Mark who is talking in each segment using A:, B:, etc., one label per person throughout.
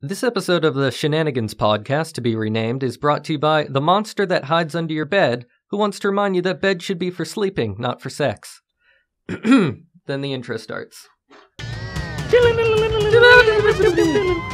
A: This episode of the Shenanigans podcast, to be renamed, is brought to you by the monster that hides under your bed, who wants to remind you that bed should be for sleeping, not for sex. Then the intro starts.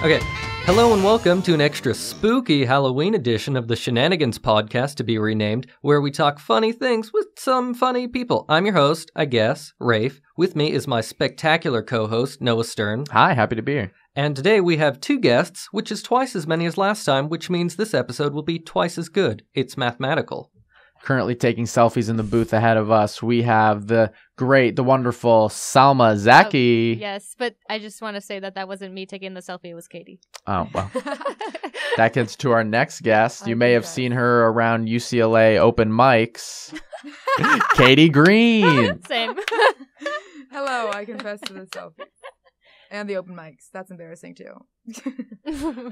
A: Okay, hello and welcome to an extra spooky Halloween edition of the Shenanigans podcast, to be renamed, where we talk funny things with some funny people. I'm your host, I guess, Riff. With me is my spectacular co-host, Noah Stern.
B: Hi, happy to be here.
A: And today we have two guests, which is twice as many as last time, which means this episode will be twice as good. It's mathematical.
B: Currently taking selfies in the booth ahead of us, we have the great, the wonderful Salma Zaky.
C: Oh, yes, but I just want to say that wasn't me taking the selfie, it was Katie.
B: Oh, well. That gets to our next guest. You may have seen her around UCLA open mics. Katie Green.
C: Same.
D: Hello, I confess to the selfie. And the open mics. That's embarrassing, too.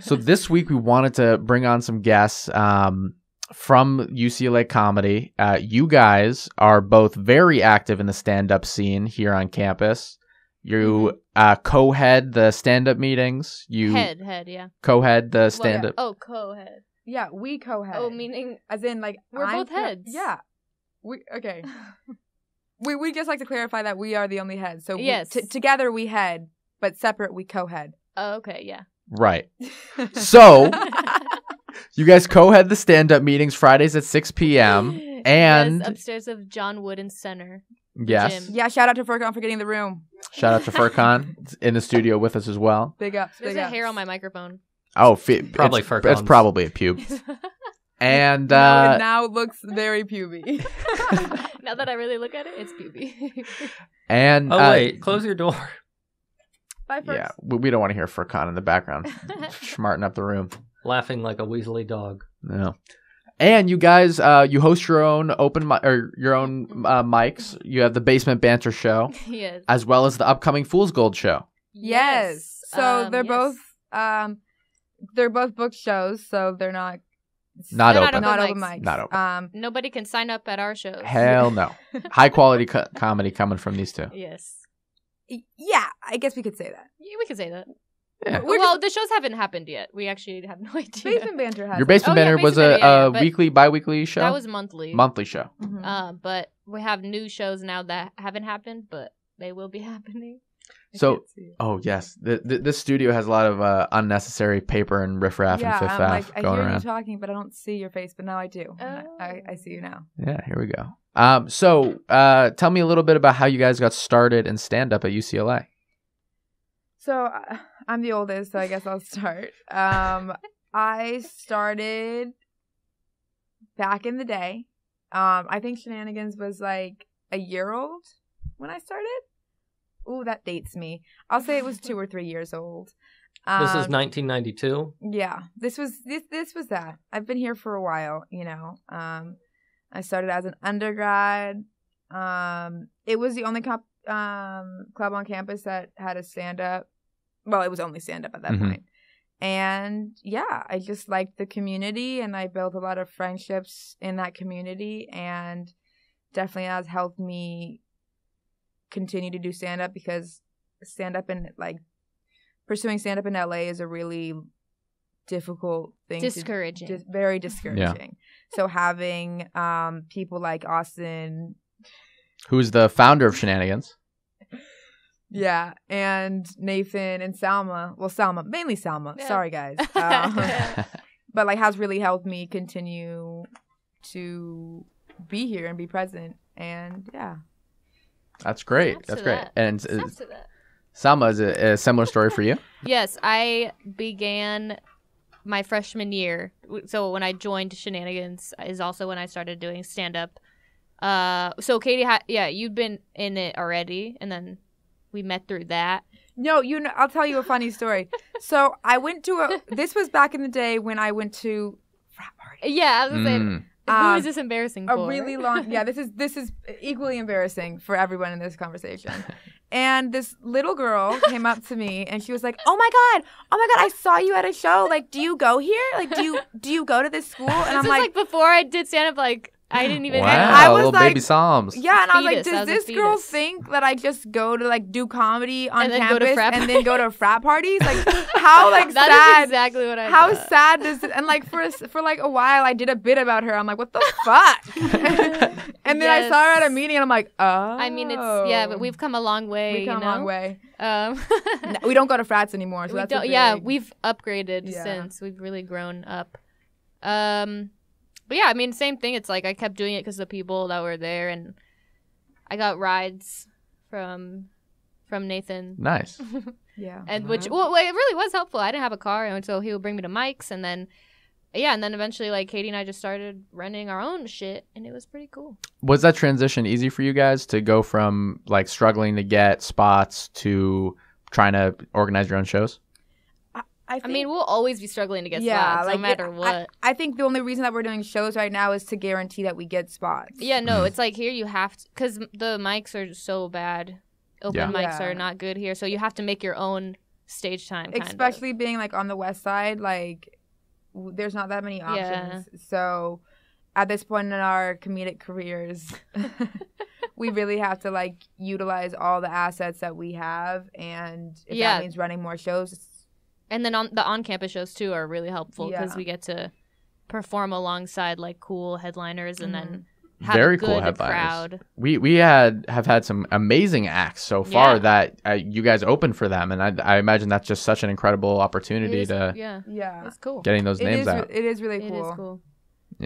B: So this week we wanted to bring on some guests from UCLA comedy. You guys are both very active in the stand-up scene here on campus. You co-head the stand-up meetings. You
C: head, yeah.
B: Co-head the stand-up.
C: Well, yeah. Oh, co-head.
D: Yeah, we co-head.
C: Oh, meaning
D: as in like
C: we're both heads.
D: Yeah. Okay. we just like to clarify that we are the only heads. So
C: yes.
D: Together we head, but separate we co-head.
C: Oh, okay, yeah.
B: Right. So you guys co-head the stand-up meetings Fridays at 6 p.m. And
C: yes, upstairs of John Wooden Center.
B: Yes.
C: Gym.
D: Yeah, shout out to Furcon for getting the room.
B: Shout out to Furcon in the studio with us as well.
D: Big ups.
C: There's a hair on my microphone.
B: Oh,
A: probably Furcon's.
B: It's probably a pube. And
D: no, it now looks very puby.
C: Now that I really look at it, it's puby.
B: And
A: wait, close your door.
D: Bye, first.
B: Yeah, we don't want to hear Furcon in the background, smarting up the room,
A: laughing like a Weasley dog.
B: No. And you guys, you host your own mics. You have the Basement Banter Show,
C: yes,
B: as well as the upcoming Fool's Gold show.
D: Yes. So they're
C: yes.
D: both booked shows, so they're not
B: open.
D: Not open mics.
B: Not open.
C: Nobody can sign up at our shows.
B: Hell no. High quality comedy coming from these two.
C: Yes.
D: Yeah, I guess we could say that.
C: Yeah, we could say that.
B: Yeah.
C: Well, the shows haven't happened yet. We actually have no idea.
D: Basement Banter has.
B: Your Basement Banter was a weekly, bi-weekly show?
C: That was monthly.
B: Monthly show.
D: Mm-hmm.
C: But we have new shows now that haven't happened, but they will be happening.
B: So, oh yes, this studio has a lot of unnecessary paper and riffraff and Fifth Ave going around.
D: I hear you talking, but I don't see your face. But now I do.
C: Oh.
D: I see you now.
B: Yeah, here we go. So tell me a little bit about how you guys got started in stand-up at UCLA.
D: So I'm the oldest, so I guess I'll start. I started back in the day. I think Shenanigans was like a year old when I started. Ooh, that dates me. I'll say it was 2 or 3 years old.
A: This is 1992?
D: Yeah. This was that. I've been here for a while, you know. I started as an undergrad. It was the only club on campus that had a stand-up. Well, it was only stand-up at that point. And, yeah, I just liked the community, and I built a lot of friendships in that community, and definitely has helped me continue to do stand-up, because pursuing stand-up in LA is a really difficult thing.
C: Discouraging.
D: Very discouraging.
B: Yeah.
D: So having people like Austin,
B: who's the founder of Shenanigans.
D: Yeah, and Nathan and Salma. Well, mainly Salma.
C: Yeah.
D: Sorry, guys. But like has really helped me continue to be here and be present. And yeah.
B: That's great. That's great.
C: That.
B: And
C: that.
B: Salma, is it a similar story for you?
C: Yes, I began my freshman year. So when I joined Shenanigans is also when I started doing stand-up. So Katie, you'd been in it already, and then we met through that.
D: No, I'll tell you a funny story. So I went to this was back in the day when I went to frat party.
C: Yeah, I was saying, who is this embarrassing for?
D: A really long, yeah, this is equally embarrassing for everyone in this conversation. And this little girl came up to me and she was like, oh my God, I saw you at a show. Like, do you go here? Like, do you go to this school? And
C: I'm like before I did stand up, like I didn't even.
B: Wow,
D: I was
B: little
D: like-
B: baby Psalms.
D: Yeah, and I was like,
C: Fetus. I
D: does
C: was a
D: this girl
C: fetus.
D: think that I just go to like do comedy on
C: And then go to
D: campus
C: frat
D: and then go to frat parties? Like, how like
C: That
D: sad?
C: is exactly what I
D: How
C: thought.
D: sad does it? And like for like a while, I did a bit about her. I'm like, what the fuck? And then I saw her at a meeting, and I'm like, oh.
C: I mean, it's but we've come a long way.
D: we come a long way.
C: Um,
D: We don't go to frats anymore, so
C: we
D: that's
C: don't.
D: a
C: Yeah,
D: big-
C: we've upgraded
D: Yeah.
C: since. We've really grown up. But yeah, I mean, same thing. It's like I kept doing it because the people that were there, and I got rides from Nathan,
B: Nice.
D: yeah.
C: and which it really was helpful. I didn't have a car, and so he would bring me to Mike's, and then eventually like Katie and I just started running our own shit, and it was pretty cool.
B: Was that transition easy for you guys to go from like struggling to get spots to trying to organize your own shows?
C: I mean, we'll always be struggling to get
D: yeah,
C: spots,
D: like
C: no matter what.
D: I think the only reason that we're doing shows right now is to guarantee that we get spots.
C: Yeah, no, it's like here you have to, because the mics are so bad. Open
B: Yeah.
C: mics
D: Yeah.
C: are not good here, so you have to make your own stage time. Kind
D: Especially being like on the west side, like there's not that many options. So at this point in our comedic careers, we really have to like utilize all the assets that we have, and if
C: Yeah.
D: that means running more shows,
C: And then on campus shows too are really helpful because
D: Yeah.
C: we get to perform alongside like cool headliners and then have
B: Very
C: a good
B: cool headliners.
C: crowd.
B: We have had some amazing acts so far
C: Yeah.
B: that you guys opened for them, and I imagine that's just such an incredible opportunity to
D: yeah,
C: it's cool.
B: getting those names out.
D: It is really
C: It
D: cool.
C: is cool.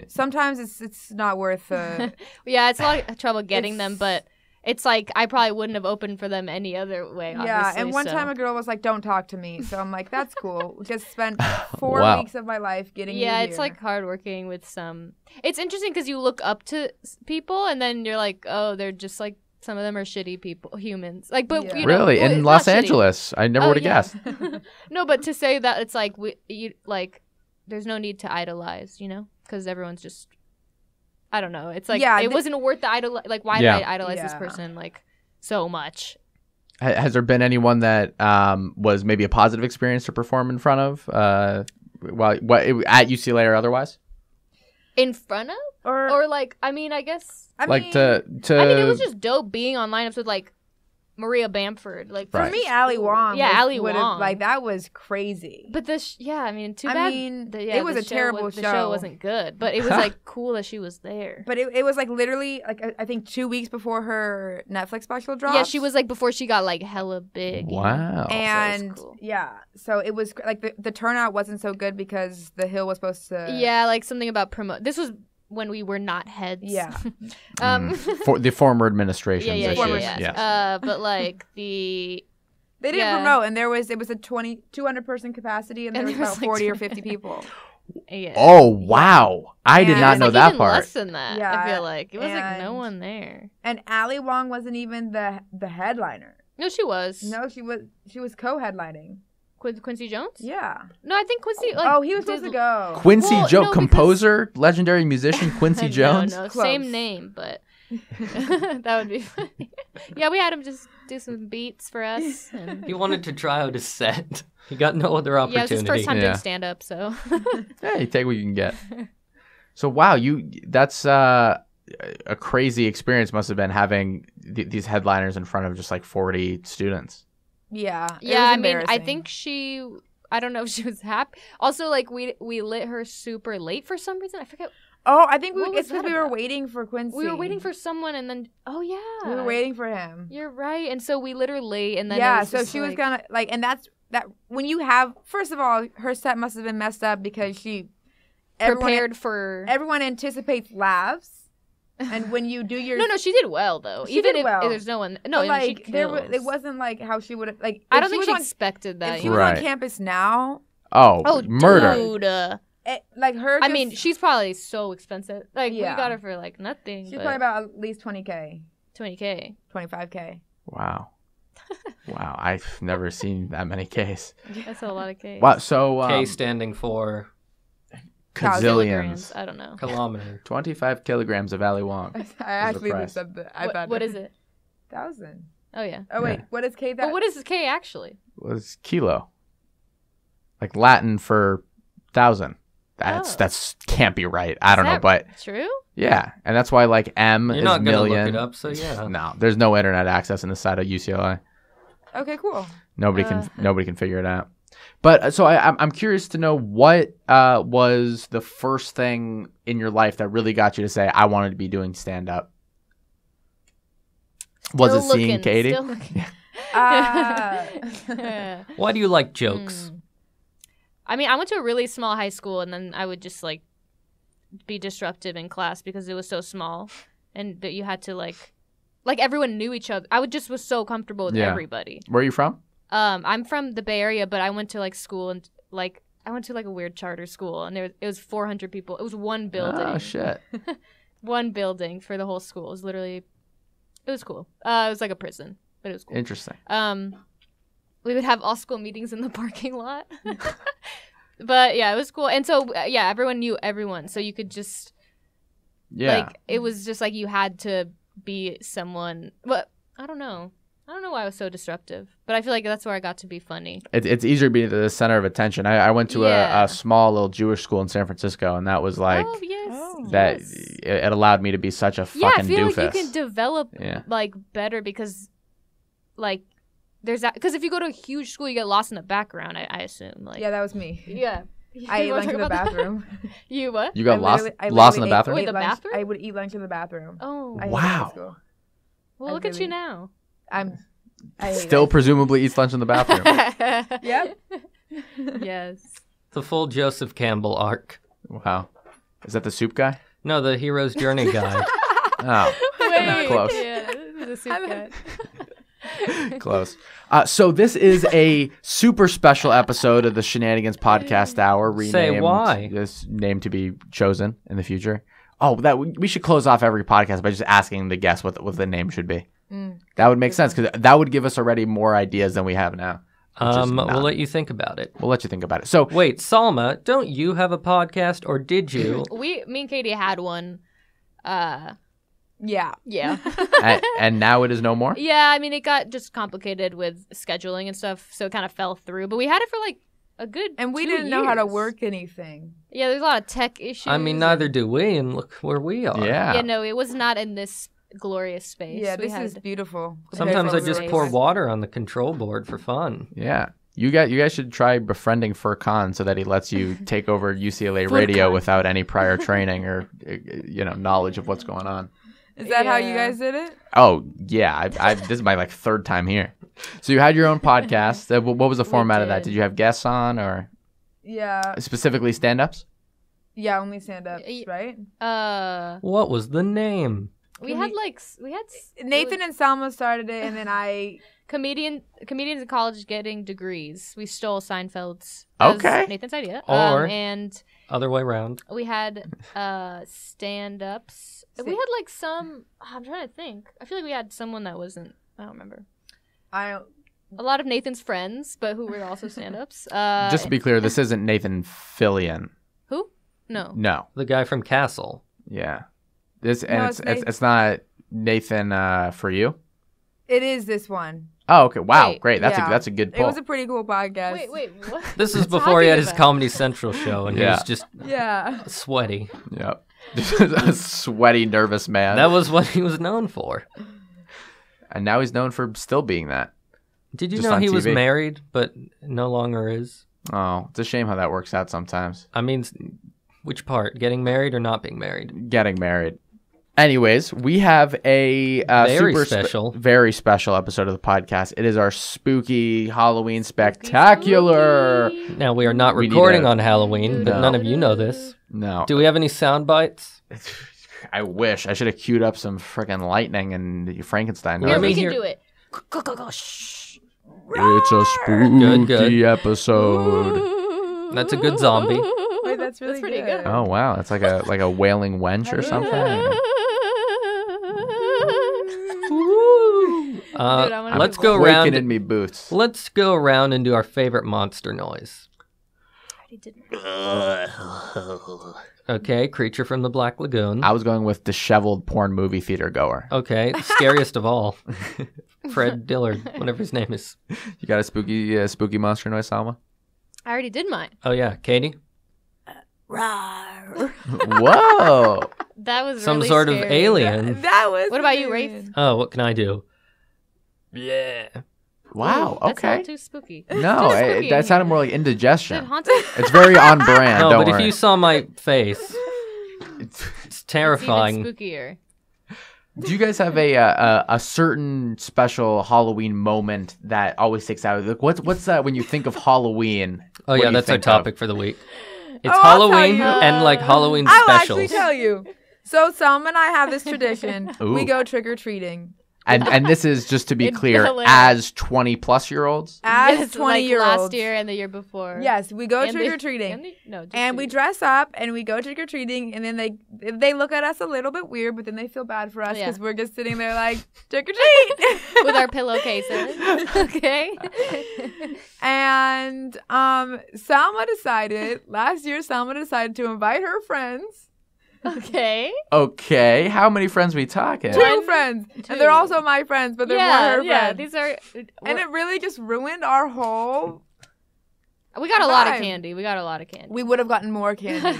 D: Sometimes it's not worth.
C: Yeah, it's a lot of trouble getting them, but it's like I probably wouldn't have opened for them any other way.
D: Yeah,
C: Obviously,
D: and one
C: so.
D: time a girl was like, "Don't talk to me," so I'm like, "That's cool." Just spent 4
B: Wow.
D: weeks of my life getting.
C: Yeah,
D: you
C: it's
D: here.
C: like hard working with some. It's interesting because you look up to people and then you're like, oh, they're just like some of them are shitty people, humans. Like, but
D: Yeah.
C: you know,
B: Really,
C: well,
B: in
C: it's
B: Los
C: not shitty.
B: Angeles, I never
C: Oh,
B: would have
C: yeah.
B: guessed.
C: No, but to say that it's like there's no need to idolize, you know, because everyone's just. I don't know. It's like it wasn't worth the idol. Like, why
B: Yeah.
C: did I idolize this
D: Yeah.
C: person like so much?
B: Has there been anyone that was maybe a positive experience to perform in front of, at UCLA or otherwise?
C: In front of, or like, I mean, I guess.
D: I
B: Like
D: mean,
B: to
C: I mean, it was just dope being on lineups with like Maria Bamford. Like
D: for
B: Right.
D: me, Ali Wong.
C: Yeah, Ali
D: would've-
C: Wong.
D: Like that was crazy.
C: But I mean, too
D: I
C: bad.
D: mean,
C: the-
D: it was
C: the
D: a terrible
C: The
D: show.
C: show wasn't good, but it was like cool that she was there.
D: But it was like literally like I think 2 weeks before her Netflix special dropped.
C: Yeah, she was like before she got like hella big. you know?
B: wow.
D: And
C: cool.
D: yeah, so it was like the turnout wasn't so good because the Hill was supposed to.
C: Yeah, like something about promote. This was when we were not heads.
D: Yeah.
B: For the former administration's
C: yeah,
B: issues.
C: yeah.
B: Yes.
C: But like the
D: They didn't
C: Yeah.
D: promote, and it was a 200 person capacity, and there was about
C: like
D: 40 or
C: 20
D: 50 people.
C: yeah.
B: Oh wow! I did
D: And-
B: not
C: It
B: know
C: was, like,
B: that
C: even
B: part.
C: Less than that.
D: Yeah,
C: I feel like it was like no
D: and-
C: one there.
D: And Ali Wong wasn't even the headliner.
C: No, she was.
D: No, she was co-headlining.
C: Quincy Jones.
D: Yeah.
C: No, I think Quincy. Like,
D: Oh, he was supposed
C: did-
D: to go.
B: Quincy
C: Well,
B: Jones,
C: no, because-
B: composer, legendary musician Quincy Jones.
C: No,
D: Close.
C: same name, but that would be funny. Yeah, we had him just do some beats for us. And
A: He wanted to try out his set. He got no other
C: yeah, it was
A: opportunity.
C: his first time
B: Yeah.
C: doing stand up, so
B: Hey, take what you can get. So wow, that's a crazy experience must have been having these headliners in front of just like 40 students.
D: Yeah. it
C: yeah.
D: was
C: I mean, I
D: embarrassing.
C: think I don't know if she was happy. Also, like we lit her super late for some reason. I forget.
D: Oh, I think
C: What was
D: it's because
C: that
D: we were
C: about?
D: waiting for Quincy.
C: We were waiting for someone, and then
D: We were waiting for him.
C: You're right, and so we lit her late, and then it
D: Yeah,
C: was
D: so
C: just,
D: she was
C: like-
D: gonna like, and that's that. When you have, first of all, her set must have been messed up because
C: prepared for.
D: Everyone anticipates laughs, and when you do your
C: No, she did well though.
D: She
C: Even
D: did
C: if
D: well.
C: there's no one. No,
D: but,
C: I mean,
D: like
C: she
D: it
C: kills.
D: wasn't like how she would have like.
C: I
D: if
C: don't think she
D: was on-
C: expected that.
D: If
C: you
D: she
C: know?
D: was
B: Right.
D: on campus now,
B: Oh,
C: Oh,
B: murder!
C: dude.
D: like her.
C: I mean, she's probably so expensive. Like
D: Yeah.
C: we got her for like nothing.
D: she's
C: but
D: probably about at least 20K,
C: 20K.
D: 25K.
B: Wow, wow! I've never seen that many Ks.
C: That's a lot of K.
B: Wow. So
A: K standing for
B: gazillions,
C: I don't know.
A: kilometer.
B: 25 kilograms of Ali Wong.
D: I actually
B: price.
D: said that. I thought
C: What is it?
D: 1,000.
C: Oh yeah.
D: Oh wait,
B: Yeah.
D: what is K? That
C: But what is K actually?
B: Was kilo, like Latin for thousand. That's can't be right. I don't know, but
C: true.
B: yeah, and that's why like M
A: You're
B: is
A: not gonna
B: million.
A: look it up, so yeah.
B: No, there's no internet access in the side of UCLA.
D: Okay, cool.
B: Nobody can figure it out. But so I'm curious to know what was the first thing in your life that really got you to say I wanted to be doing stand up. Was it seeing Katie?
C: Still looking.
A: Why do you like jokes?
C: I mean, I went to a really small high school, and then I would just like be disruptive in class because it was so small, and that you had to like everyone knew each other. I was so comfortable with everybody.
B: Where are you from?
C: I'm from the Bay Area, but I went to like school and like I went to like a weird charter school, and it was 400 people. It was one building.
B: Oh shit!
C: One building for the whole school. It was cool. It was like a prison, but it was cool.
B: Interesting.
C: We would have all school meetings in the parking lot. But yeah, it was cool. And so yeah, everyone knew everyone, so you could just like it was just like you had to be someone. But I don't know why I was so disruptive, but I feel like that's where I got to be funny.
B: It's easier being the center of attention. I went to a small little Jewish school in San Francisco, and that was like it allowed me to be such a fucking
C: I feel
B: doofus.
C: like you can develop like better because like there's that, because if you go to a huge school you get lost in the background. I assume like
D: Yeah, that was me.
C: yeah.
D: I ate lunch in the bathroom.
C: You what?
B: You got lost
D: I
B: in the
D: literally
B: bathroom?
C: Wait, the
D: lunch-
C: bathroom?
D: I would eat lunch in the bathroom.
C: Oh,
D: I hated
B: Wow.
D: high school.
C: well, look at you now.
D: I hate
B: Still
D: it.
B: presumably eats lunch in the bathroom.
D: Yep.
C: Yes.
A: The full Joseph Campbell arc.
B: Wow. Is that the soup guy?
A: No, the hero's journey guy.
B: Oh,
C: Wait.
B: Close.
C: Yeah, this is a soup guy.
B: close. So this is a super special episode of the Shenanigans Podcast Hour. Renamed,
A: Say why.
B: This name to be chosen in the future. Oh, that we should close off every podcast by just asking the guest what the name should be. That would make sense because that would give us already more ideas than we have now.
A: We'll let you think about it.
B: We'll let you think about it. So
A: Wait, Salma, don't you have a podcast, or did you?
C: Me and Katie had one.
D: Yeah.
C: Yeah.
B: and now it is no more.
C: Yeah, I mean, it got just complicated with scheduling and stuff, so it kind of fell through. But we had it for like a good
D: And we
C: 2
D: didn't know how to
C: years.
D: work anything.
C: Yeah, there's a lot of tech issues.
A: I mean, neither do we, and look where we are.
B: Yeah.
C: Yeah, no, it was not in this glorious space.
D: Yeah,
C: We
D: this is beautiful.
A: Sometimes I
D: compared to
A: just
D: what we
A: pour
D: were
A: water on the control board for fun.
B: Yeah. You guys should try befriending Furkan so that he lets you take over UCLA radio without any prior training or knowledge of what's going on.
D: Is that how you guys did it?
B: Oh yeah, this is my like third time here. So you had your own podcast. What was the format of that? Did you have guests on or
D: Yeah.
B: specifically stand-ups?
D: Yeah, only stand-ups, right?
A: What was the name?
C: we had
D: Nathan and Salma started it, and then I...
C: comedians in college getting degrees. We stole Seinfeld's. That was
B: Okay.
C: Nathan's idea.
A: Or-
C: and
A: Other way around.
C: we had stand-ups. We had like some. I'm trying to think. I feel like we had someone that wasn't. I don't remember. A lot of Nathan's friends, but who were also stand-ups.
B: Just to be clear, this isn't Nathan Fillion.
C: Who? No.
B: No.
A: The guy from Castle.
B: Yeah.
D: No,
B: It's not Nathan for you.
D: It is this one.
B: Oh, okay. Wow,
C: Wait,
B: great.
D: yeah.
B: That's a good
D: It
B: pull.
D: was a pretty cool podcast.
C: Wait. What?
A: This is
C: What
A: before he had
C: talking
A: his
C: about?
A: Comedy Central show, and he
B: Yeah.
A: was just
D: Yeah.
A: sweaty.
B: Yep. A sweaty, nervous man.
A: That was what he was known for.
B: And now he's known for still being that.
A: Did you
B: Just
A: know
B: on
A: he was
B: TV.
A: married, but no longer is?
B: Oh, it's a shame how that works out sometimes.
A: I mean, which part? Getting married or not being married?
B: Getting married. Anyways, we have a
A: Very
B: super
A: special.
B: very special episode of the podcast. It is our spooky Halloween spectacular.
A: Now, we are not
B: We need
A: recording
B: a-
A: on Halloween, but
B: No.
A: none of you know this.
B: No,
A: Do we have any sound bites?
B: I wish I should have queued up some freaking lightning and Frankenstein.
A: Let
C: Here,
A: me
C: we
B: noises.
C: can
A: hear-
C: do it.
B: It's a spooky
A: Good.
B: episode.
A: That's a good zombie.
D: Wait, that's really
C: pretty
D: good.
C: good.
B: Oh wow, that's like a wailing wench or something.
C: Dude, I wanna
A: Let's
C: do
A: go
C: one.
B: Quaking
A: around.
B: in me boots.
A: Let's go around and do our favorite monster noise.
C: I didn't.
A: Okay, creature from the Black Lagoon.
B: I was going with disheveled porn movie theater goer.
A: Okay, scariest of all. Fred Dillard, whatever his name is.
B: You got a spooky monster noise, Salma?
C: I already did mine.
A: Oh yeah, Katie?
D: Rawr.
B: Whoa.
C: That was
A: Some
C: really
A: sort of
C: scary.
A: alien.
D: That was.
C: What about you,
D: weird.
C: Rafe?
A: Oh, what can I do? Yeah.
B: Wow.
C: Ooh, that's
B: Okay.
C: not too spooky.
B: No,
C: Too spooky.
B: that sounded more like
C: Is it
B: indigestion.
C: haunted?
B: It's very on brand.
A: No,
B: don't
A: but
B: worry.
A: if you saw my face, it's
C: It's
A: terrifying.
C: even spookier.
B: Do you guys have a certain special Halloween moment that always sticks out? Like, what's that when you think of Halloween?
A: Oh
B: what do
A: yeah,
B: you
A: that's our
B: think of?
A: topic for the week. It's
D: I'll tell
A: Halloween
D: you.
A: and like Halloween
D: I'll
A: specials.
D: actually tell you. So Selma and I have this tradition.
B: Ooh.
D: We go trick or treating.
B: And this is just to be
C: In
B: clear,
C: Bel Air.
B: as 20-plus-year-olds.
D: As
C: Yes,
D: 20-year-olds.
C: last year and the year before.
D: Yes, we go
C: And
D: trick
C: the-
D: or treating.
C: And
D: We dress up and we go trick or treating, and then they look at us a little bit weird, but then they feel bad for us
C: Yeah.
D: because we're just sitting there like trick or treat
C: with our pillowcases. Okay.
D: And last year Salma decided to invite her friends,
C: Okay.
B: Okay, how many friends we talking?
D: two friends, and they're also my friends, but they're more her
C: yeah.
D: friends.
C: These are.
D: And it really just ruined our whole.
C: We got a lot of
D: vibe.
C: candy.
D: We would have gotten more candy.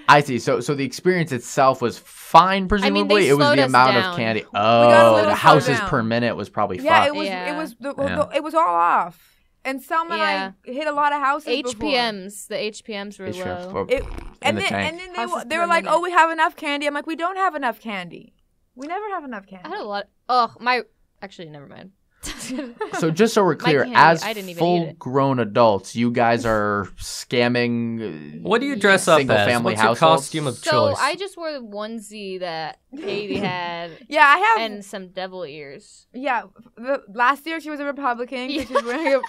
B: I see. So the experience itself was fine, presumably.
C: they
B: It was
C: slowed
B: the
C: us
B: amount
C: down.
B: of candy.
D: got a
B: Oh,
D: little
B: the
D: slowed
B: houses
D: down.
B: per minute was probably
D: Yeah,
B: fucked.
D: it was.
C: Yeah.
D: It was.
B: Yeah.
D: It was all off. And Selma
C: Yeah.
D: and I hit a lot of houses before.
C: HPMs. The HPMs were low.
D: It, and
B: the
D: then,
B: tank.
D: and then
C: Houses
D: they
C: per
D: were like,
C: minute.
D: "Oh, we have enough candy." I'm like, "We don't have enough candy. We never have enough candy."
C: I had a lot. Oh, my. Actually, never mind.
B: So just so we're clear,
C: candy,
B: as
C: I didn't even eat it.
B: full-grown adults, you guys are scamming.
A: What do you dress up as?
B: Single-family
A: What's your
B: households?
A: costume of
C: So
A: choice?
C: I just wore the onesie that Katie had
D: Yeah, I have.
C: and some devil ears.
D: Yeah, last year she was a Republican. 'Cause she was wearing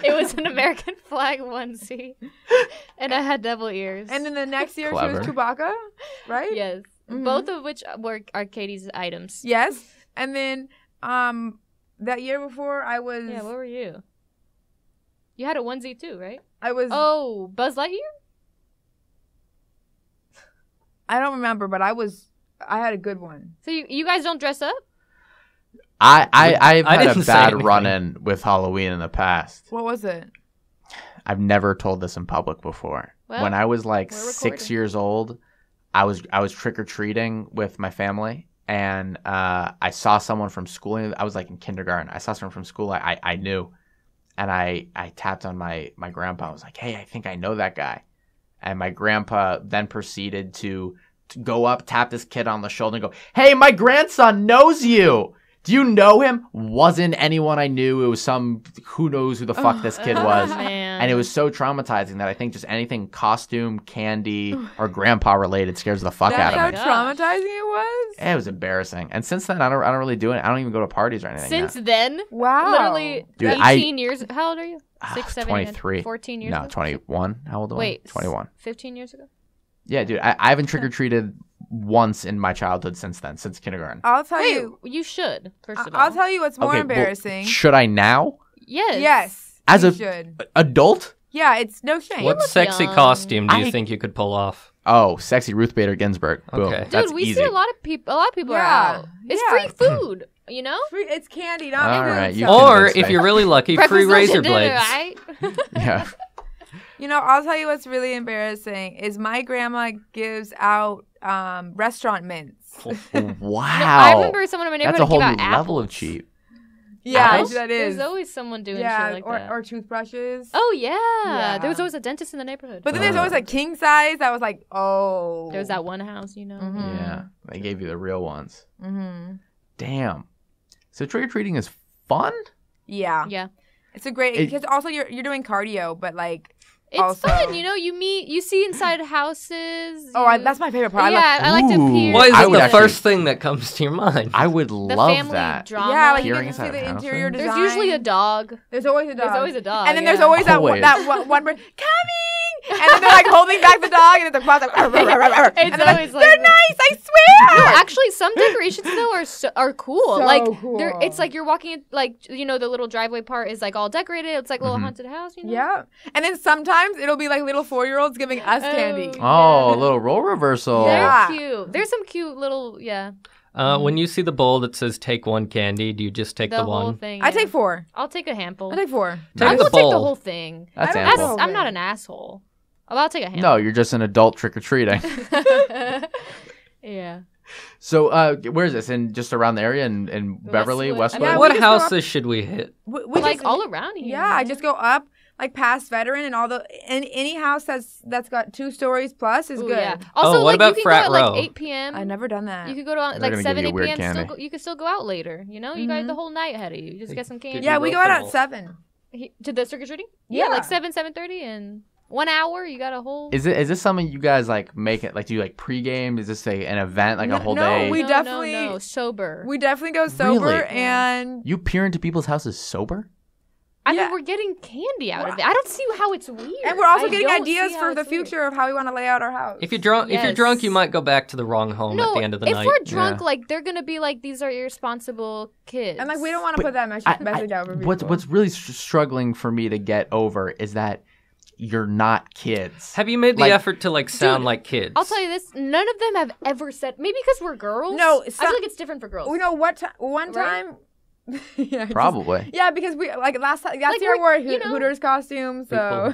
C: It was an American flag onesie, and I had devil ears.
D: and then the next year
B: Clever.
D: she was Chewbacca, right?
C: yes,
D: Mhm.
C: both of which are Katie's items.
D: Yes. And then that year before I was.
C: Yeah, what were you? You had a onesie too, right?
D: I was.
C: Oh, Buzz Lightyear.
D: I don't remember, but I had a good one.
C: So you guys don't dress up?
B: I've
A: I
B: had a
A: didn't say
B: bad
A: anything.
B: run-in with Halloween in the past.
D: What was it?
B: I've never told this in public before.
C: Well,
B: when I was like
C: we're
B: 6
C: recording.
B: years old, I was trick-or-treating with my family, and I saw someone from school. I was like in kindergarten. I saw someone from school I knew, and I tapped on my grandpa. I was like, "Hey, I think I know that guy." And my grandpa then proceeded to go up, tap this kid on the shoulder, and go, "Hey, my grandson knows you. Do you know him?" Wasn't anyone I knew. It was some, who knows who the fuck this kid was.
C: Man.
B: And it was so traumatizing that I think just anything costume, candy, or grandpa related scares the fuck
D: That's
B: out
D: how
B: of me.
C: gosh.
D: traumatizing it was.
B: It was embarrassing. And since then, I don't really do it. I don't even go to parties or anything.
C: Since
B: now.
C: then,
D: Wow.
C: literally
B: Dude,
C: 18 years. How old are you?
B: Ah,
C: 6, 7,
B: 23.
C: 14 years
B: No,
C: ago?
B: 21. How old am I?
C: Wait,
B: 21.
C: 15 years ago?
B: Yeah, dude. I haven't trick or treated once in my childhood since then, since kindergarten.
D: I'll tell
C: Wait,
D: you.
C: you should, first of all.
D: I'll tell you what's more
B: well,
D: embarrassing.
B: should I now?
C: Yes.
D: Yes.
B: As
D: you
B: a-
D: should.
B: Adult?
D: Yeah, it's no shame.
A: What
C: look
A: sexy
C: young.
A: costume do you
B: I-
A: think you could pull off?
B: Oh, sexy Ruth Bader Ginsburg. Boom.
A: Okay.
C: Dude,
B: That's
C: we
B: easy.
C: see a lot of people. A lot of people are
D: Yeah,
C: out. It's
D: yeah.
C: free food, you know.
D: It's candy, not
B: All
D: food.
B: right, you
D: so-
B: can-
A: Or
B: convinced
A: if
B: me.
A: you're really lucky, free
C: Breakfast, lunch,
A: razor
C: and dinner,
A: blades.
C: right?
B: Yeah.
D: You know, I'll tell you what's really embarrassing is my grandma gives out restaurant mints.
B: Wow.
C: I remember someone in my neighborhood
B: That's a whole
C: gave
B: new
C: out
B: level of
C: apples.
B: cheap.
D: Yeah,
B: Apples?
D: that is.
C: There's always someone doing
D: yeah,
C: shit like
D: or,
C: that.
D: or toothbrushes.
C: Oh yeah.
D: Yeah.
C: There was always a dentist in the neighborhood.
D: But then there's always a king size that was like, oh.
C: There was that one house, you know.
D: Mhm.
B: Yeah. They gave you the real ones.
D: Mm-hmm.
B: Damn. So trick or treating is fun?
D: Yeah.
C: Yeah.
D: It's a great,
B: It-
D: because also you're doing cardio, but like,
C: It's
D: Also-
C: fun, you know. You see inside houses.
D: that's my favorite part.
C: Yeah, I like to
B: Ooh.
C: peer.
A: Why is
B: I
A: it
B: would
A: the
B: actually-
A: first thing that comes to your mind?
B: I would
C: the
B: love
C: family
B: that.
C: drama.
D: Yeah, like you
B: Peering
D: get to see
B: inside
D: the
B: houses.
D: interior design.
C: There's usually a dog.
D: There's always a dog.
C: There's always a dog.
D: And then
C: yeah.
D: there's always that
B: Always.
D: one bird coming, and then they're like holding back the dog, and then the crowd's like, and they're
C: always like
D: they're
C: that.
D: nice, I swear.
C: No, actually, some decorations though are cool.
D: So
C: like
D: cool.
C: it's like you're walking in, like the little driveway part is like all decorated. It's like a little
B: Mhm.
C: haunted house. You know?
D: Yeah, and then sometimes it'll be like little 4-year-olds giving us candy.
B: Oh, a
C: Yeah.
B: little role reversal.
C: They're
D: Yeah.
C: cute. There's some cute little
A: When you see the bowl that says "take one candy," do you just take the,
C: whole
A: one?
C: thing.
D: I
C: yeah.
D: take 4.
C: I'll take a handful.
D: I take 4.
A: Take
C: I
A: the
C: will take the
A: bowl.
C: whole thing.
B: That's
D: I don't
B: ample.
D: know.
C: I'm not an asshole. I'll take a
B: No,
C: handle.
B: you're just an adult trick-or-treating.
C: Yeah.
B: So, where is this? In just around the area in Beverly,
C: Westwood.
B: Westwood?
D: Yeah,
A: What
D: we just go
A: houses should we hit?
D: We
C: Like
D: just,
C: all around here.
D: Yeah, I just go up like past Veteran and any house that's got 2 stories plus is
C: Ooh,
D: good.
C: yeah. Also,
A: what
C: like
A: about
C: you can
A: Frat
C: go at
A: Row?
C: like 8 p.m.
D: I've never done that.
C: You could go to
B: They're
C: like
B: gonna
C: 7,
B: give you
C: 8
B: weird
C: p.m.
B: candy.
C: You can still go out later. You know, you got the whole night ahead of you. Just get some candy.
D: Yeah, we go out at
A: Real
D: 7.
C: To the trick or treating.
D: Yeah.
C: Like 7:30, and 1 hour. You got a whole.
B: Is this something you guys like make it? Like, do you like pregame? Is this an event, like a whole
D: No,
B: day?
D: we
C: No,
D: definitely-
C: no, sober.
D: We definitely go sober
B: Really?
D: and
B: You peer into people's houses sober?
C: I
D: Yeah.
C: mean, we're getting candy out of it. I don't see how it's weird.
D: we're also
C: I
D: getting
C: don't
D: ideas
C: see how
D: for the
C: it's weird.
D: future of how we want to lay out our house.
A: If you're drunk,
C: Yes.
A: you might go back to the wrong home
C: No,
A: at the end of the
C: if
A: night.
C: we're drunk,
B: Yeah.
C: like they're gonna be like, these are irresponsible kids.
D: and like we don't want to
B: But
D: put that message out for people.
B: What's really struggling for me to get over is that you're not kids.
A: Have you made the
B: Like-
A: effort to like sound
C: Dude,
A: like kids?
C: I'll tell you this: none of them have ever said. Maybe because we're girls.
D: No,
C: I feel like it's different for girls.
D: We know what one
C: Right?
D: time. Yeah, just-
B: Probably.
D: yeah, because we like last
C: Like,
D: year I wore a
C: you know-
D: Hooters costume, so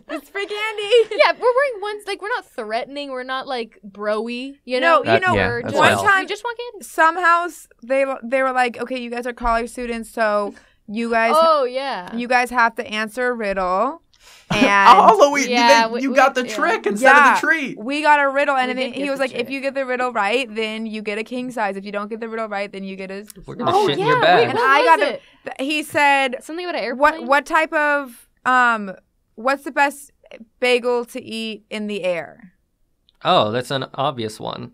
D: it's free candy.
C: Yeah, we're wearing ones like we're not threatening. We're not like broy. You know,
D: No, you know,
B: yeah,
C: we're
B: that's
C: just,
D: one
B: fine.
D: time
C: we just want candy.
D: some house they were like, okay, you guys are college students, so you guys
C: Oh yeah.
D: you guys have to answer a riddle, and
B: Halloween.
C: Yeah,
B: you
C: we-
B: got the
C: yeah.
B: trick instead
D: Yeah.
B: of the treat.
D: we got a riddle, and
C: We
D: then
C: did
D: he
C: get
D: was
C: the
D: like, if
C: trick.
D: you get the riddle right, then you get a king size. If you don't get the riddle right, then you get a.
A: We're gonna
C: Oh
A: shit
C: yeah.
A: in your
C: Wait,
A: bag.
D: And
C: what
D: I
C: was
D: got
C: it?
D: He said,
C: Something about an airplane.
D: what type of what's the best bagel to eat in the air?
A: Oh, that's an obvious one.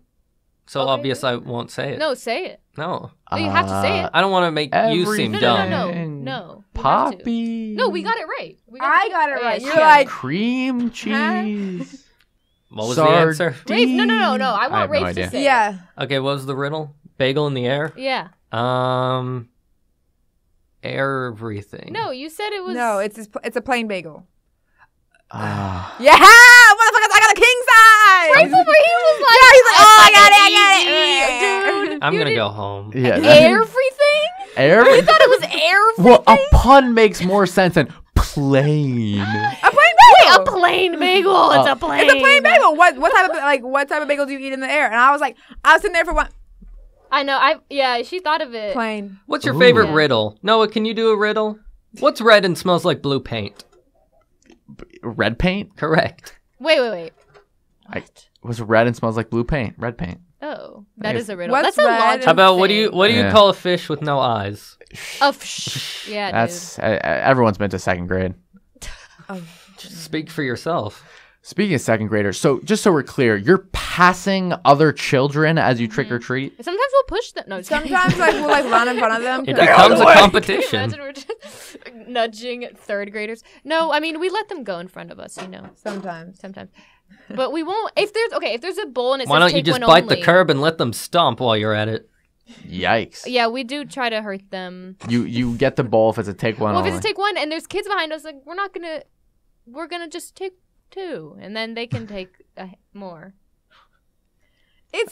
A: So
C: Okay.
A: obvious I won't say it.
C: No, say it.
A: No.
C: No, you have to say it.
A: I don't want to make you seem
C: No,
A: dumb.
C: no.
B: Everything.
C: You have to.
B: Poppy.
C: No, we got it right.
D: I got it right.
C: Yeah,
D: You're
C: yeah.
D: like,
B: Cream cheese.
A: What was the answer?
C: Rafe, no. I want
B: have no
C: Rafe
B: idea.
C: to say.
D: yeah.
A: Okay, what was the riddle? Bagel in the air?
C: It. Yeah.
A: Everything.
C: No, you said it was.
D: No, it's a plain bagel.
B: Ah.
D: Yeah, motherfuckers! I got a king size.
C: Right before he was like,
D: Yeah, he's like, oh, I got it,
C: Dude,
A: I'm
C: you
A: going to
C: did
A: go home.
B: Yeah.
C: everything.
B: Every-
C: You thought it was everything.
B: well, a pun makes more sense than plain.
D: A plain
C: Wait,
D: bagel.
C: a plain bagel. It's a plain.
D: It's a plain bagel. What type of bagel do you eat in the air? And I was sitting there for one
C: I know. Yeah. She thought of it.
D: plain.
A: What's your
B: Ooh.
A: favorite
C: Yeah.
A: riddle? Noah, can you do a riddle? What's red and smells like blue paint?
B: Red paint?
C: Wait.
A: Correct.
B: Was red and smells like blue paint. Red paint.
C: Oh, that
B: Yes.
C: is a riddle.
D: What's
C: That's a
D: red
C: logical
A: How about what do you
B: Yeah.
A: call a fish with no eyes?
C: Yeah,
B: That's everyone's been to second grade.
A: Just speak for yourself.
B: Speaking of second graders, so just so we're clear, you're passing other children as you trick or treat.
C: dude. Sometimes we'll push them. No, just kidding.
D: Sometimes we'll run in front of them.
A: It
D: 'cause-
A: becomes a
C: Can you
A: competition.
C: imagine we're just nudging third graders? No, I mean we let them go in front of us.
D: Sometimes.
C: But we won't. If there's a bowl and it
A: Why
C: says
A: don't you
C: take
A: just
C: one
A: bite
C: only,
A: the curb and let them stomp while you're at it?
B: Yikes!
C: Yeah, we do try to hurt them.
B: You get the bowl if it's a take one.
C: Well, if
B: only.
C: it's a take one and there's kids behind us, like we're gonna just take two, and then they can take more.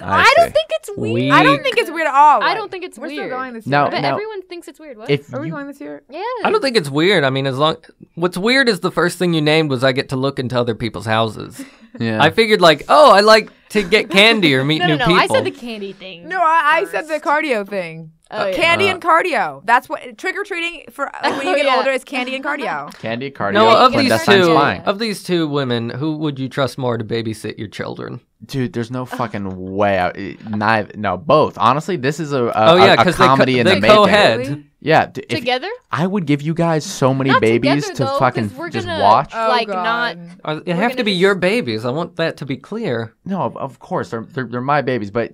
D: I don't think it's
A: weird.
D: I don't think it's weird at all.
C: I don't think it's
D: We're
C: weird.
D: still going this year.
B: No,
C: I bet
B: no.
C: everyone thinks it's weird. What?
B: if
D: Are we
B: you-
D: going this year?
C: Yeah.
A: I don't think it's weird. I mean, what's weird is the first thing you named was I get to look into other people's houses.
B: yeah.
A: I figured like, oh, I like to get candy or meet
C: No.
A: new people.
C: I said the candy thing.
D: No, I said the cardio thing.
C: Oh, yeah.
D: Candy and cardio. That's what trick or treating for like, when you
C: Oh,
D: get
C: yeah.
D: older is candy and cardio.
B: Candy, cardio,
A: No, of these
B: clandestine
A: two,
B: spying.
A: of these 2 women, who would you trust more to babysit your children?
B: Dude, there's no fucking way out. No, both. Honestly, this is a comedy in
A: they
B: the making.
A: co-head.
D: Really?
B: Yeah, if,
C: Together?
B: I would give you guys so many
C: Not
B: babies
C: together,
B: to
C: though,
B: fucking
C: 'cause we're
B: just
C: gonna-
B: watch.
D: Oh,
C: Like,
D: God.
C: not-
A: They have to
C: gonna
A: be
C: just-
A: your babies. I want that to be clear.
B: No, of course they're my babies. But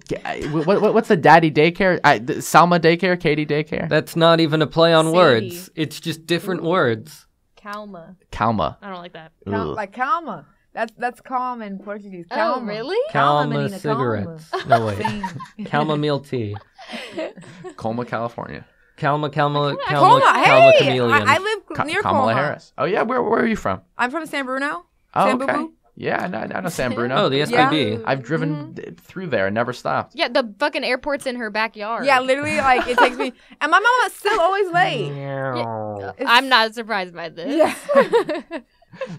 B: what's the daddy daycare? Salma daycare, Katie daycare,
A: That's not even a play on
C: Sadie.
A: words. It's just different words.
C: Calma.
B: Calma.
C: I don't like that.
B: Ugh.
D: Like calma. That's calm in Portuguese.
C: Oh,
D: Calma.
C: really?
D: Calma,
A: Calma
D: menina,
A: cigarettes.
D: calma.
A: No, wait.
D: Sim.
A: Chamomile tea.
B: Colma, California.
A: Calma,
D: Calma.
A: Calma
D: Hey,
A: chameleon.
D: I live near
B: Kamala
D: Colma.
B: Harris. Oh yeah, where are you from?
D: I'm from San Bruno.
B: Oh,
D: San
B: okay.
D: Bubu.
B: Yeah, I know San Bruno.
A: Oh, the SBB.
D: Yeah.
B: I've driven through there and never stopped.
C: Yeah, the fucking airport's in her backyard.
D: Yeah, literally, like it takes me, and my mom is still always late.
C: I'm not surprised by this.
D: Yeah.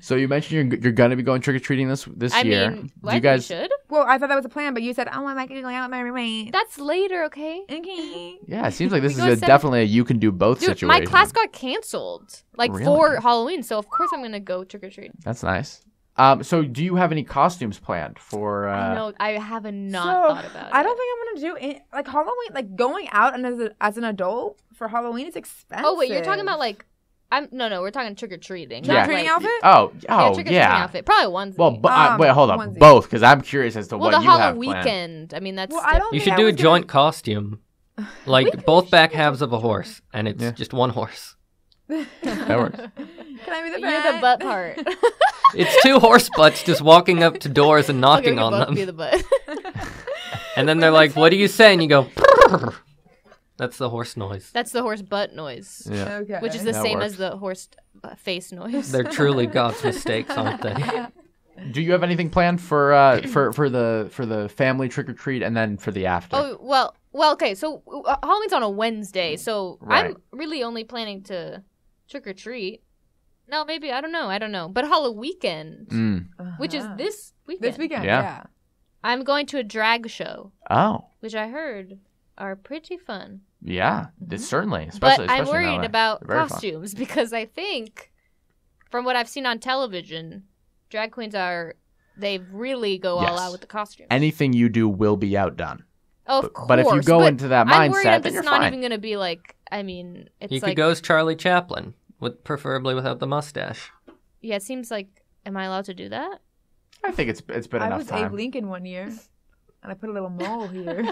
B: So you mentioned you're going to be going trick or treating this
C: I
B: year.
C: mean,
B: Do you guys?
C: we should.
D: Well, I thought that was a plan, but you said, "Oh, I might be going out with my roommate."
C: That's later, okay?
D: Okay.
B: Yeah, it seems like this
C: We
B: is
C: go
B: definitely a you can do both
C: Dude,
B: situation.
C: my class got canceled
B: Really?
C: for Halloween, so of course I'm gonna go trick or treat.
B: That's nice. So do you have any costumes planned for?
C: I know I have not thought about it.
D: I don't think I'm gonna do it. Like Halloween, like going out and as an adult for Halloween is expensive.
C: Oh wait, you're talking about like no, we're talking trick or treating.
B: Yeah.
D: Trick-or-treating outfit?
B: Oh,
C: Trick or treating outfit. Probably onesie.
B: Well, wait, hold on.
D: onesie.
B: Both, because I'm curious as to
C: well,
B: what
C: the
B: you have
C: Halloween
B: planned.
C: weekend. I mean, that's
D: Well, I don't
A: You
D: think
A: should do a
D: was gonna-
A: joint costume. Like both back halves of a horse, and it's
B: Yeah.
A: just one horse.
B: That works.
D: Can I be the
C: You're
D: front?
C: the butt part.
A: It's two horse butts just walking up to doors and
C: Okay,
A: knocking
C: we can
A: on
C: both
A: them.
C: be the butt.
A: And then they're like, "What do you say?" And you go, "Prrr." That's the horse noise.
C: That's the horse butt noise,
B: Yeah.
D: Okay.
C: which is the
B: That
C: same
B: works.
C: as the horse face noise.
A: They're truly God's mistakes, aren't they?
B: Do you have anything planned for the family trick or treat and then for the after?
C: Oh well, okay. So Halloween's on a Wednesday, so
B: Right.
C: I'm really only planning to trick or treat. No, maybe I don't know. But Halloween weekend, which is this weekend.
D: This weekend.
B: Yeah.
D: Yeah.
C: I'm going to a drag show,
B: Oh,
C: which I heard are pretty fun.
B: yeah, certainly. Especially,
C: But I'm
B: especially in
C: worried
B: LA.
C: about
B: They're very fun.
C: costumes because I think, from what I've seen on television, drag queens they really go all
B: Yes.
C: out with the costumes.
B: Anything you do will be outdone.
C: Of course.
B: But if you go into that
C: I'm worried
B: mindset,
C: I'm
B: then
C: just
B: you're
C: not
B: fine.
C: even going to be like, I mean, it's
A: You
C: like,
A: could go as Charlie Chaplin, preferably without the mustache.
C: yeah, it seems like, am I allowed to do that?
B: I think it's been
D: I
B: enough
D: was
B: time.
D: Abe Lincoln one year, and I put a little mole here.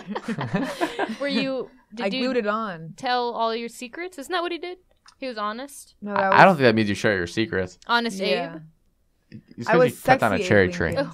C: Were you,
D: I
C: did
D: glued
C: you
D: it on.
C: tell all your secrets? Isn't that what he did? He was honest?
D: No, that
B: I don't think that means you share your secrets.
C: Honest
D: Yeah.
C: Abe?
B: It's
D: I
B: 'cause
D: was
B: you cut down a
D: sexy
B: cherry
D: Abe
B: tree.
D: Lincoln.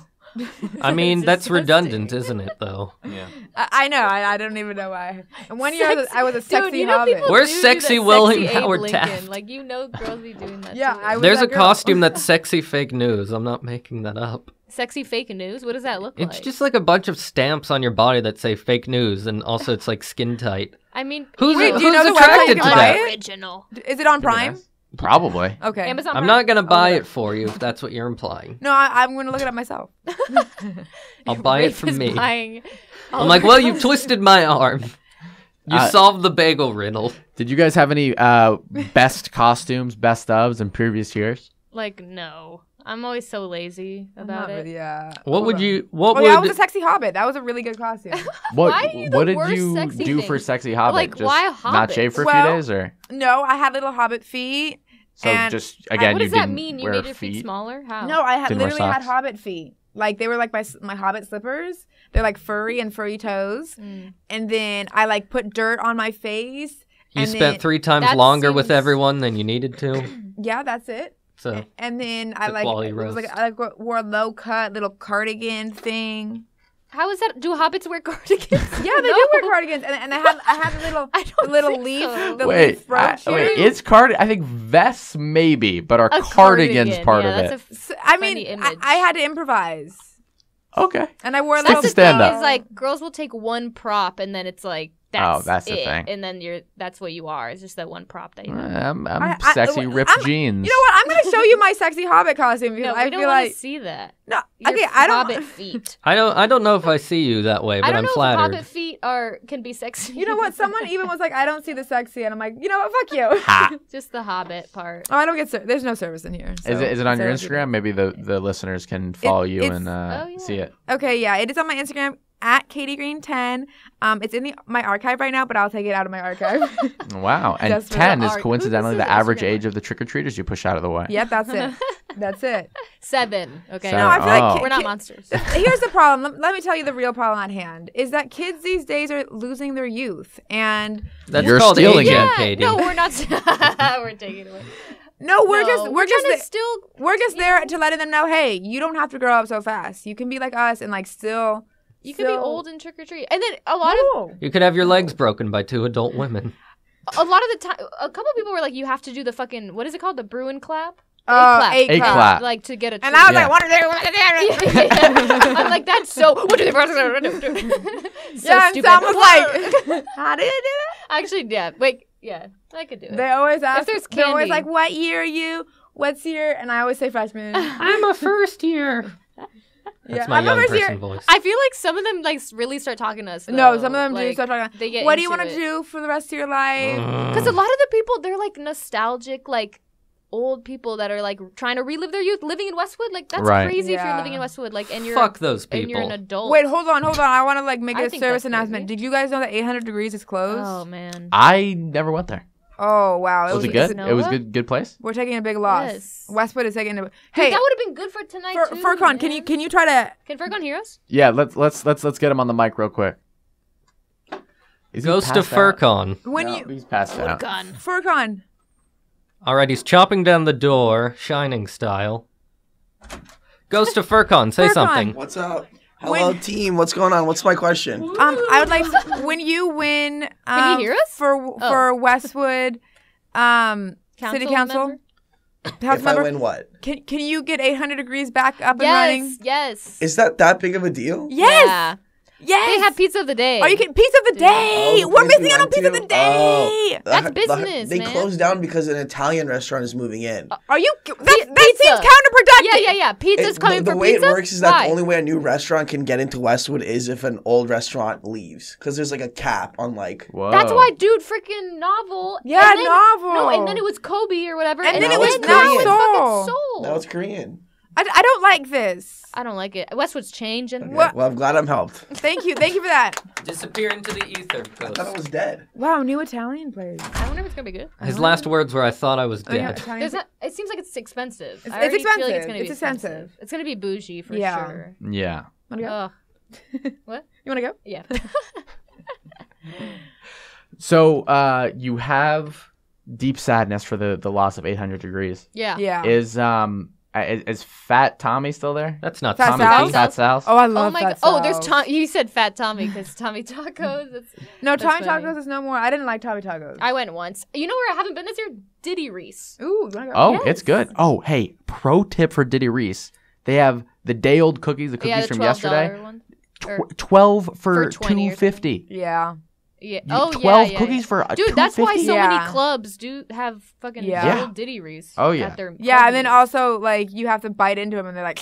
A: I mean,
C: It's
A: that's
C: disgusting.
A: redundant, isn't it, though?
B: Yeah.
D: I know. I don't even know why. And one year I was a sexy
C: Dude, you know
D: hobbit.
C: people
A: Where's
C: do do
A: sexy
C: that
A: William
C: sexy Abe
A: Howard
C: Lincoln.
A: Taft?
C: Like, you know girls be doing that
D: Yeah,
C: too.
D: I was
A: There's a
D: that girl.
A: costume that's sexy fake news. I'm not making that up.
C: Sexy fake news? What does that look
A: It's
C: like?
A: just like a bunch of stamps on your body that say fake news, and also it's like skin tight.
C: I mean,
A: Who's,
D: Wait, do you
A: who's
D: know the website
A: attracted
D: you
A: to
D: can buy
A: that?
D: it?
C: original.
D: Is it on Prime?
B: Probably.
D: Okay.
C: Amazon
A: I'm
C: Prime?
A: not gonna buy
D: Okay.
A: it for you if that's what you're implying.
D: No, I'm going to look it up myself.
A: I'll buy it
C: Rafe
A: from
C: is
A: me.
C: buying all
A: I'm
C: of
A: like,
C: our
A: well, you've
C: costumes.
A: twisted my arm. You solved the bagel riddle.
B: Did you guys have any best costumes, best ofs in previous years?
C: Like, no. I'm always so lazy about it.
D: Yeah.
A: What would you? What
D: Oh, yeah, I was
A: would?
D: a sexy hobbit. That was a really good costume.
B: What
C: are you the
B: what did
C: worst
B: you
C: sexy
B: do
C: thing?
B: for sexy hobbit?
C: Like,
B: Just
C: why a
B: not
C: hobbit?
B: shave for a
D: Well,
B: few days, or
D: No, I had little hobbit feet.
B: so
D: and
B: just again
C: What
B: you
C: does that
B: didn't
C: mean? You
B: wear
C: made your feet smaller? How?
D: No, I had
B: Didn't wear
D: literally had
B: socks?
D: hobbit feet. Like they were like my hobbit slippers. They're like furry and furry toes.
C: Mm.
D: And then I like put dirt on my face.
A: You
D: and
A: spent
D: then,
A: 3 times
C: That
A: longer with
C: seems-
A: everyone than you needed to.
D: Yeah, that's it.
A: So
D: And then
A: It's
D: I
A: a
D: like
A: quality
D: it was like
A: roast.
D: I like wore a low cut little cardigan thing.
C: How is that? Do hobbits wear cardigans?
D: Yeah, they do wear cardigans, and I had the little
C: I don't
D: little
C: think
D: leaf.
C: so.
D: The
B: wait,
D: leaf brooch here.
B: wait, it's I think vests maybe, but are
C: A
B: cardigans
C: cardigan,
B: part
C: yeah,
B: of it?
C: that's a
D: I
C: funny
D: mean,
C: image.
D: I had to improvise,
B: Okay.
D: and I wore a
B: Stick
D: little
B: to
C: That's the
B: stand
C: thing
B: up.
C: is like girls will take one prop and then it's like that's
B: the
C: it.
B: thing.
C: And then that's what you are. It's just that one prop that you have.
B: I'm
D: I-
B: sexy ripped
D: I'm-
B: jeans.
D: You know what? I'm gonna show you my sexy hobbit costume because
C: No, we
D: I
C: don't
D: feel
C: want
D: like
C: to see that.
D: no.
C: Your
D: Okay, I don't.
C: hobbit feet.
A: I don't know if I see you that way,
C: I
A: but
C: don't
A: I'm
C: know if
A: flattered.
C: hobbit feet can be sexy.
D: You know what? Someone even was like, I don't see the sexy, and I'm like, you know what? Fuck you.
B: Ha.
C: Just the hobbit part.
D: Oh, I don't get there's no service in here. So
B: Is it on your
D: so
B: Instagram? Maybe the listeners can follow you
D: it's-
B: and
C: yeah.
B: see it.
D: Okay, yeah, it is on my Instagram at KatieGreen10. It's in my archive right now, but I'll take it out of my archive.
B: Wow. And
D: Just for the
B: 10 is
D: art.
B: coincidentally
C: Who
B: the
C: uses
B: average
C: Instagram?
B: age of the trick-or-treaters you push out of the way.
D: Yep, that's it. That's it.
C: 7. Okay.
B: Seven.
D: No, I feel like
B: Oh.
C: We're not monsters.
D: Here's the problem. Let me tell you the real problem at hand is that kids these days are losing their youth, and
A: That's
B: You're
A: called
B: stealing
A: aging,
B: it.
A: Katie.
C: No, we're not. We're taking it away.
D: no, we're
C: No,
D: just
C: trying to still.
D: we're just there to letting them know, hey, you don't have to grow up so fast. You can be like us and like still.
C: You can be old and trick or treat, and then a lot of
D: No.
A: You could have your legs broken by 2 adult women.
C: the time, a couple people were like, "You have to do the fucking what is it called? The Bruin clap."
D: Eight
B: Eight
D: clap.
B: clap.
C: Like to get a.
D: And I was
B: Yeah.
D: like, what are they?
C: I'm like, that's so. so
D: Yeah, and
C: stupid.
D: Sam was like, how did it do that?
C: Actually, yeah. Wait, yeah, I could do it.
D: They always ask.
C: there's
D: They're always
C: candy.
D: like, what year are you? What's year? And I always say freshman.
A: I'm a first year. That's my
D: I'm a
A: young
D: first
A: person
D: year.
A: voice.
C: I feel like some of them like really start talking to us. Though.
D: No, some of them do
C: Like,
D: start talking.
C: They get
D: What do you
C: want
D: want to do for the rest of your life?
C: Because a lot of the people, they're like nostalgic, like old people that are like trying to relive their youth, living in Westwood. Like that's
B: Right.
C: crazy if you're
D: Yeah.
C: living in Westwood. Like and you're
A: Fuck those
C: and you're an
A: people.
C: adult.
D: Wait, hold on. I want to like make
C: I
D: a
C: think
D: service
C: that's
D: announcement.
C: crazy.
D: Did you guys know that 800 Degrees is closed?
C: Oh man.
B: I never went there.
D: Oh wow,
B: Was it good?
C: Noah?
B: It was good place?
D: We're taking a big loss.
C: Yes.
D: Westwood is taking a.
C: Dude,
D: Hey,
C: that would have been good for tonight too.
D: Furcon, can
C: man.
D: you try to?
C: Can Furcon hear us?
B: Yeah, let's get him on the mic real quick. Is he
A: Goes to
B: passed out?
A: Furcon.
D: When
B: No,
D: you
B: he's passed out.
C: Furcon.
D: Furcon,
A: All right, he's chopping down the door, Shining style. Goes to Furcon. Say
D: Furcon.
A: something.
E: What's up? Hello, team. What's going on? What's my question?
D: I would like when you win.
C: Can you hear us?
D: For Westwood, City Council?
C: member?
D: House
E: If
D: member?
E: I win what?
D: Can you get 800 Degrees back up and running?
C: Yes.
E: Is that big of a deal?
D: Yes.
C: Yeah.
D: Yes.
C: They have pizza of the day.
D: Are you kidding? Pizza of the day.
E: Oh,
D: We're
E: the place we
D: missing out on
E: went
D: pizza of
E: to?
D: the day.
C: That's business,
E: They
C: man.
E: closed down because an Italian restaurant is moving in.
D: Are you? That
C: Pizza.
D: seems counterproductive.
C: Yeah. Pizza's coming
E: the
C: for
E: way
C: pizza.
E: it works is that
C: Why?
E: the only way a new restaurant can get into Westwood is if an old restaurant leaves. Because there's like a cap on like.
B: Whoa.
C: That's why, dude, freaking Novel.
D: Yeah,
C: and then,
D: Novel.
C: No, and then it was Kobe or whatever.
D: And
E: then it was
C: now
E: Korean.
C: it's fucking Seoul.
E: Now it's Korean.
D: I don't like this.
C: I don't like it. Westwood's changing.
E: Okay,
D: What?
E: well, I'm glad I'm helped.
D: Thank you for that.
A: Disappear into the ether.
E: I thought I was dead.
D: Wow, new Italian place.
C: I wonder if it's gonna be good.
A: His last words were, "I thought I was
D: Oh, yeah,
A: dead."
D: Italian
C: There's not. It seems like it's expensive.
D: It's
C: I already
D: expensive.
C: Feel like it's gonna be
D: It's expensive.
C: It's gonna be bougie for
D: Yeah.
C: sure.
B: Yeah.
D: Wanna go?
C: Ugh. What?
D: You want to go?
C: Yeah.
B: So you have deep sadness for the loss of 800 Degrees.
C: Yeah.
D: Yeah.
B: Is Fat Tommy still there?
A: That's not
D: Fat
A: Tommy
D: Sal?
A: P.
B: Fat Sal's?
D: Oh, I
C: Oh
D: love
C: my
D: that.
C: god. Oh, there's
D: sauce.
C: Tom. You said Fat Tommy because Tommy Tacos.
D: No,
C: That's
D: Tommy
C: funny.
D: Tacos is no more. I didn't like Tommy Tacos.
C: I went once. You know where I haven't been this year? Diddy Reese.
D: Ooh, you want to go?
B: Oh,
C: Yes.
B: it's good. Oh, hey, pro tip for Diddy Reese. They have the day old cookies, the cookies
C: Yeah, the
B: from
C: $12
B: yesterday.
C: one.
B: 12 for
C: For 20 or
B: $2.50.
D: Yeah.
C: Yeah.
B: You-
C: Oh,
B: 12
C: yeah,
B: cookies
C: yeah.
B: for
C: Dude, that's why
B: $2.50?
C: so
D: Yeah.
C: many clubs do have fucking
D: Yeah.
C: old Diddy Reese.
B: Oh, yeah.
C: At their
D: Yeah,
C: club
D: and then
C: meetings.
D: also, like, you have to bite into them, and they're like,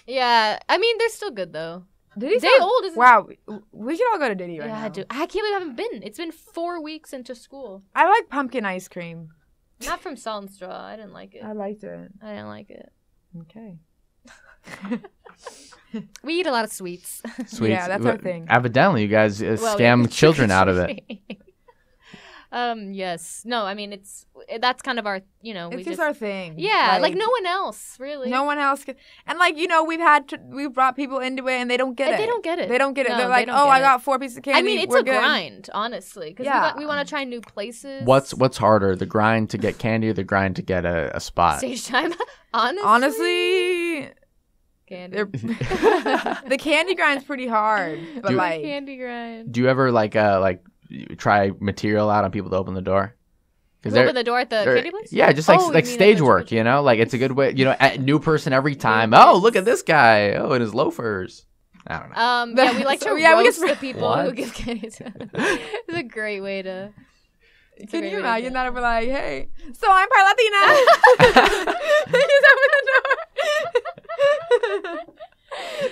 C: Yeah, I mean they're still good though.
D: Diddy
C: Day
D: sound-
C: old, isn't it?
D: Wow, we should all go to Diddy right
C: Yeah,
D: now.
C: I do. I can't believe I haven't been. It's been 4 weeks into school.
D: I like pumpkin ice cream.
C: Not from Salt and Straw. I didn't like it.
D: I liked it.
C: I didn't like it.
D: Okay.
C: We eat a lot of sweets.
B: Sweets.
D: Yeah, that's our thing.
B: Evidently, you guys
C: Well,
B: scam
C: yeah.
B: children out of it.
C: Yes. No, I mean that's kind of our, we
D: It's just our thing.
C: Yeah, like no one else, really.
D: No one else can. And like we've brought people into it, and they don't get it.
C: They don't get it.
D: They don't get it.
C: No,
D: They're
C: they
D: like,
C: don't
D: oh,
C: get
D: I
C: it.
D: got 4 pieces of candy.
C: I mean, it's
D: We're
C: a
D: good.
C: grind, honestly, because
D: Yeah.
C: we want to try new places.
B: What's harder, the grind to get candy or the grind to get a spot?
C: stage time?
D: Honestly,
C: candy.
D: the candy grind's pretty hard, but
B: Do-
D: like,
C: Candy grind.
B: Do you ever try material out on people to open the door?
C: Open the door at the
B: Or-
C: candy place?
B: Yeah, just
C: Oh,
B: like
C: you mean at
B: stage
C: the
B: work,
C: church?
B: Like it's a good way, a new person every time. Oh, look at this guy. Oh, in his loafers. I don't know.
C: Yeah, we like to
D: So, yeah, we
C: roast
D: get-
C: the people who
A: What?
C: give candy to us. It's a great way to. it's a
D: can
C: great
D: you
C: way to
D: imagine
C: do
D: that? If we're like, hey, so I'm part Latina. Just open the door.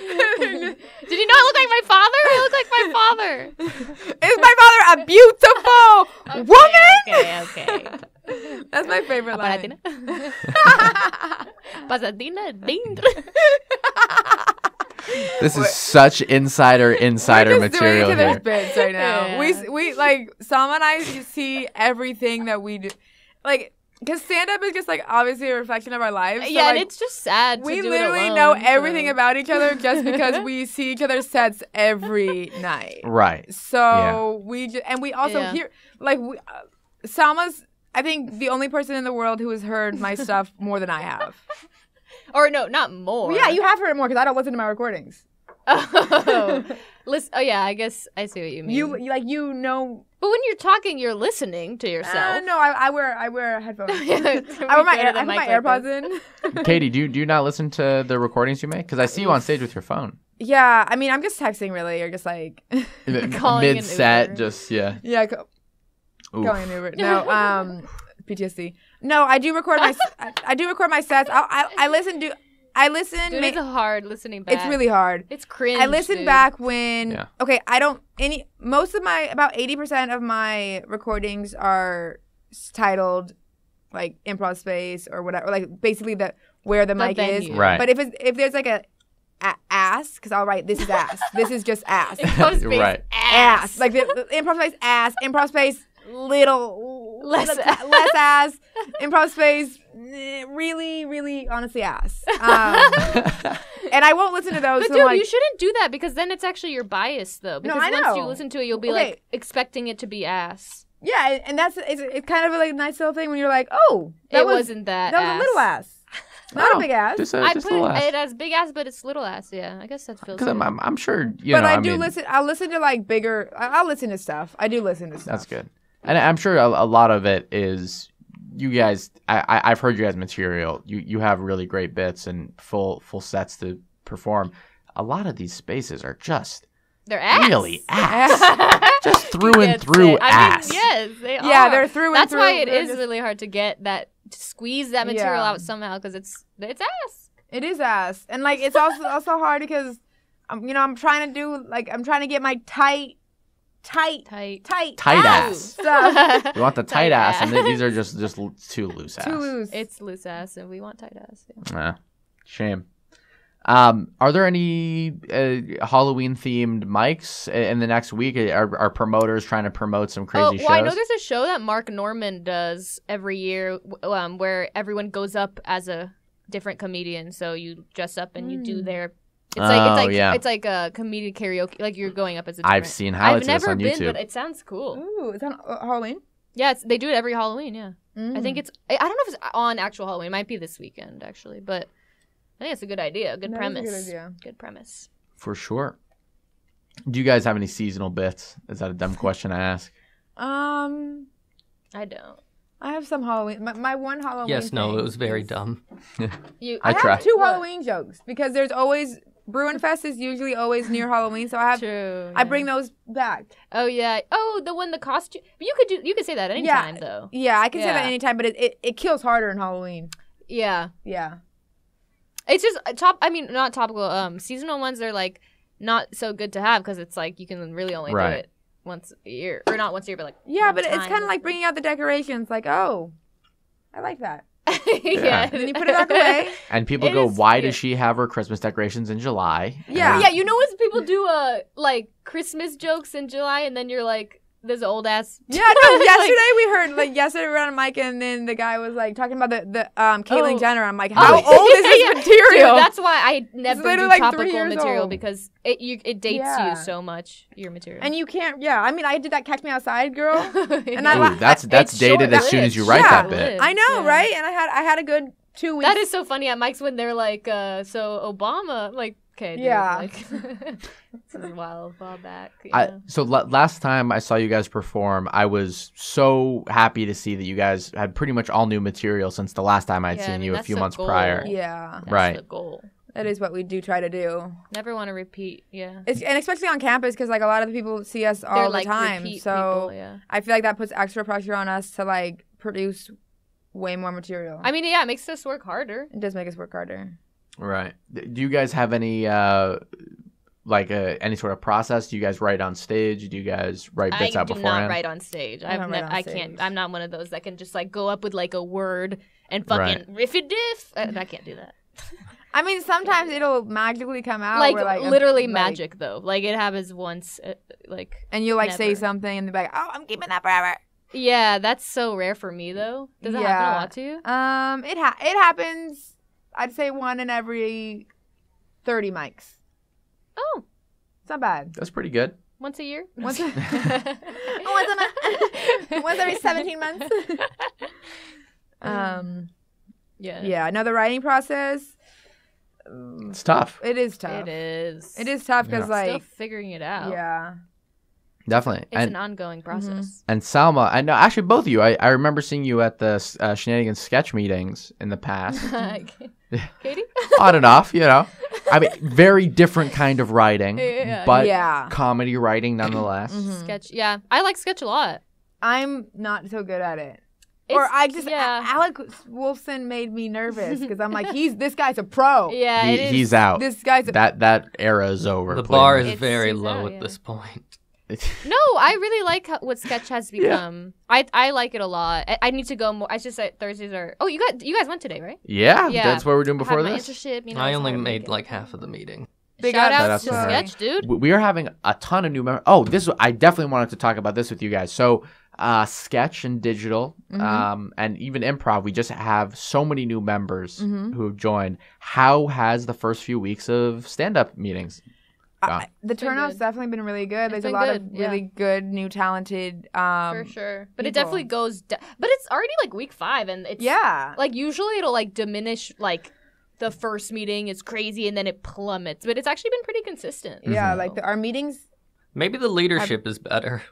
C: Did you not look like my father? I look like my father.
D: Is my father a beautiful woman?
C: Okay.
D: That's my favorite line.
C: Pasatina. Pasatina. Ding.
B: This is such insider
D: We're
B: material
D: just doing each other's
B: here.
D: bits right now.
C: Yeah.
D: We like Salma and I see everything that we do, like, because stand up is just like obviously a reflection of our lives. So,
C: Yeah,
D: like,
C: and it's just sad.
D: we
C: to do
D: literally
C: it alone,
D: know everything
C: so.
D: about each other just because we see each other's sets every night.
B: Right.
D: So we also
C: Yeah.
D: hear like Salma's. I think the only person in the world who has heard my stuff more than I have.
C: Or no, not more.
D: Well, yeah, you have heard it more because I don't listen to my recordings.
C: Oh. Oh yeah, I guess I see what you mean.
D: You know.
C: But when you're talking, you're listening to yourself.
D: No, I wear headphones.
C: I
D: I put my AirPods in.
B: Katie, do you not listen to the recordings you make? Because I see you on stage with your phone.
D: Yeah, I mean, I'm just texting really, or just like,
C: Calling an
B: Mid set,
C: Uber.
B: just yeah.
D: yeah,
B: Oof.
D: going an Uber. No, PTSD. No, I do record my I do record my sets. I listen. Dude,
C: it's hard listening back.
D: It's really hard.
C: It's cringe.
D: I listen
C: dude.
D: back when.
B: Yeah.
D: Okay, I don't most of my about 80% of my recordings are titled like improv space or whatever, like basically where the mic is.
C: venue.
B: Right.
D: But if there's like a ass, because I'll write this is ass. This is just ass.
C: Improv space
B: Right.
C: ass.
D: Like the improv space ass. Improv space less ass. Improv space really, really, honestly ass. And I won't listen to those.
C: But
D: so
C: dude,
D: like,
C: you shouldn't do that because then it's actually your bias though. Because
D: I
C: once you
D: know.
C: listen to it, you'll be
D: Okay.
C: like expecting it to be ass.
D: yeah, and it's kind of like a nice little thing when you're like, oh,
C: It wasn't that.
D: that was a little ass, not a big ass.
B: Just
C: I
B: a
C: put
B: little ass.
C: it as big ass, but it's little ass. Yeah, I guess that feels.
B: Because
C: good.
B: I'm sure
D: But I
B: mean,
D: listen. I'll listen to like bigger. I'll listen to stuff. I do listen to stuff.
B: That's good. And I'm sure a lot of it is you guys. I've heard you guys' material. You have really great bits and full sets to perform. A lot of these spaces are just
C: They're ass.
B: really ass. Just through and
C: Gets
B: through
C: it.
B: ass.
C: I mean, yes, they are.
D: Yeah, they're through and
C: That's
D: through.
C: why it
D: They're
C: is
D: just-
C: really hard to get that, to squeeze that material
D: Yeah.
C: out somehow because it's ass.
D: It is ass, and like it's also hard because I'm trying to get my tight
C: Tight.
B: Ass.
D: stuff
B: We want the tight ass, and these are just too loose ass.
D: too loose.
C: It's loose ass, and we want tight ass. Yeah.
B: Shame. Are there any Halloween themed mics in the next week? Are promoters trying to promote some crazy shows?
C: I know there's a show that Mark Norman does every year where everyone goes up as a different comedian. So you dress up and you do their. It's like a comedian karaoke. Like you're going up as a. Different...
B: I've seen highlights
C: I've
B: of this
C: never
B: on
C: been,
B: YouTube.
C: but it sounds cool.
D: Ooh, it's on Halloween.
C: Yeah, they do it every Halloween. Yeah, I think it's. I don't know if it's on actual Halloween. It might be this weekend actually, but I think it's a good idea. Good
D: That is a
C: premise.
D: good idea.
C: Good premise.
B: For sure. Do you guys have any seasonal bits? Is that a dumb question to ask?
C: I don't.
D: I have some Halloween. My one Halloween.
A: Yes, no,
D: thing
A: it was very
D: is-
A: dumb.
B: I
D: have
B: tried.
D: two Halloween jokes because there's always Bruin Fest is usually always near Halloween, so I have.
C: True.
D: I bring those back.
C: Oh yeah. Oh, the costume. But you could say that anytime though.
D: Yeah, I can say that
C: Yeah.
D: anytime, but it kills harder in Halloween.
C: Yeah.
D: Yeah.
C: It's just not topical. Seasonal ones are like not so good to have because it's like you can really only do
B: Right.
C: it once a year, or not once a year, but like
D: Yeah,
C: one
D: but it's
C: time.
D: kind of like bringing out the decorations. Like, oh, I like that.
C: yeah.
D: Then you put it back away.
B: And people
C: It
B: go,
C: is
B: why
C: good.
B: does she have her Christmas decorations in July?
D: Yeah.
C: Yeah, you know when people do like Christmas jokes in July, and then you're like, "There's an old ass."
D: Yeah, no. Yesterday we were on a mic, and then the guy was like talking about the Caitlyn
C: Oh.
D: Jenner. I'm like, how
C: Oh,
D: old is this
C: yeah.
D: material?
C: Dude, that's why I never do
D: literally like 3
C: topical
D: years
C: material
D: old.
C: because it dates
D: Yeah.
C: you so much. Your material.
D: And you can't. Yeah, I mean, I did that "Catch Me Outside" girl.
C: and
D: I
B: Ooh,
D: li-
B: that's
C: it's
B: dated
C: short
B: as soon as you
C: lived.
B: write
D: Yeah.
B: that bit.
D: I know,
C: Yeah.
D: right? And I had a good 2 weeks.
C: That is so funny at Mike's when they're like, so Obama, like, okay, dude,
D: Yeah.
C: like, this is a while back.
B: So last time I saw you guys perform, I was so happy to see that you guys had pretty much all new material since the last time I'd
C: Yeah, I
B: seen
C: mean,
B: you a
C: that's
B: few
C: the
B: months
C: goal.
B: prior.
D: Yeah,
C: That's
B: right.
C: the goal.
D: that is what we do try to do.
C: Never want to repeat. Yeah.
D: And especially on campus, because like a lot of the people see us all
C: They're
D: the
C: like
D: time.
C: repeat
D: So
C: people, yeah.
D: I feel like that puts extra pressure on us to like produce way more material.
C: I mean, yeah, it makes us work harder.
D: It does make us work harder.
B: Right. Do you guys have any any sort of process? Do you guys write on stage? Do you guys write bits
C: I
B: out
C: do
B: beforehand?
C: not write on stage.
D: I don't write on
C: I
D: stage.
C: can't. I'm not one of those that can just like go up with like a word and fucking riff it diff. I can't do that.
D: I mean, sometimes it'll magically come out.
C: Like
D: where,
C: literally
D: like-
C: magic though. Like it happens once. Like
D: And you like say
C: Never.
D: something and they're like, oh, I'm keeping that forever.
C: yeah, that's so rare for me though. Does that happen a lot to you?
D: It happens. I'd say 1 in every 30 mics.
C: Oh,
D: It's not bad.
B: That's pretty good.
C: once a year.
D: Once every 17 months.
C: Yeah.
D: Yeah. No, the writing process.
B: It's tough.
D: It is tough.
C: It is.
D: It is tough because
C: Still
D: like
C: figuring it out.
D: yeah.
B: Definitely.
C: It's an ongoing process.
B: And Salma, I know actually both of you. I remember seeing you at the Shenanigans sketch meetings in the past.
C: Katie?
B: On and off, you know. I mean, very different kind of writing,
C: Yeah.
B: but
D: Yeah.
B: comedy writing nonetheless.
C: Sketch. Yeah, I like sketch a lot.
D: I'm not so good at it. Or I just
C: yeah.
D: Alec Wolfson made me nervous because I'm like, this guy's a pro.
C: Yeah, it is.
B: He's out.
D: This guy's a
B: That era is over.
A: The bar is
C: It's-
A: very
C: he's
A: low
C: out,
A: at
C: yeah.
A: this point.
C: No, I really like what sketch has become. I like it a lot. I need to go more. I just said Thursdays are. Oh, you guys went today, right?
B: Yeah,
C: Yeah.
B: that's what we're doing
C: I
B: before
C: had my
B: this.
C: internship. You know,
A: I
C: it's
A: only
C: hard to
A: made
C: make it.
A: like half of the meeting.
D: Big
C: Shout
D: ups
C: out
B: to
C: to
B: her.
C: sketch, dude.
B: We are having a ton of new members. Oh, I definitely wanted to talk about this with you guys. So, sketch and digital, and even improv, we just have so many new members who have joined. How has the first few weeks of stand-up meetings gone?
D: the turnout's
C: good.
D: definitely been really good.
C: It's
D: There's a
C: been
D: lot
C: good,
D: of really good, new, talented.
C: For sure. But it
D: people.
C: definitely goes. But it's already like week 5, and it's
D: Yeah.
C: like usually it'll like diminish like the first meeting is crazy and then it plummets. But it's actually been pretty consistent.
D: Yeah, like our meetings.
A: Maybe the leadership is better.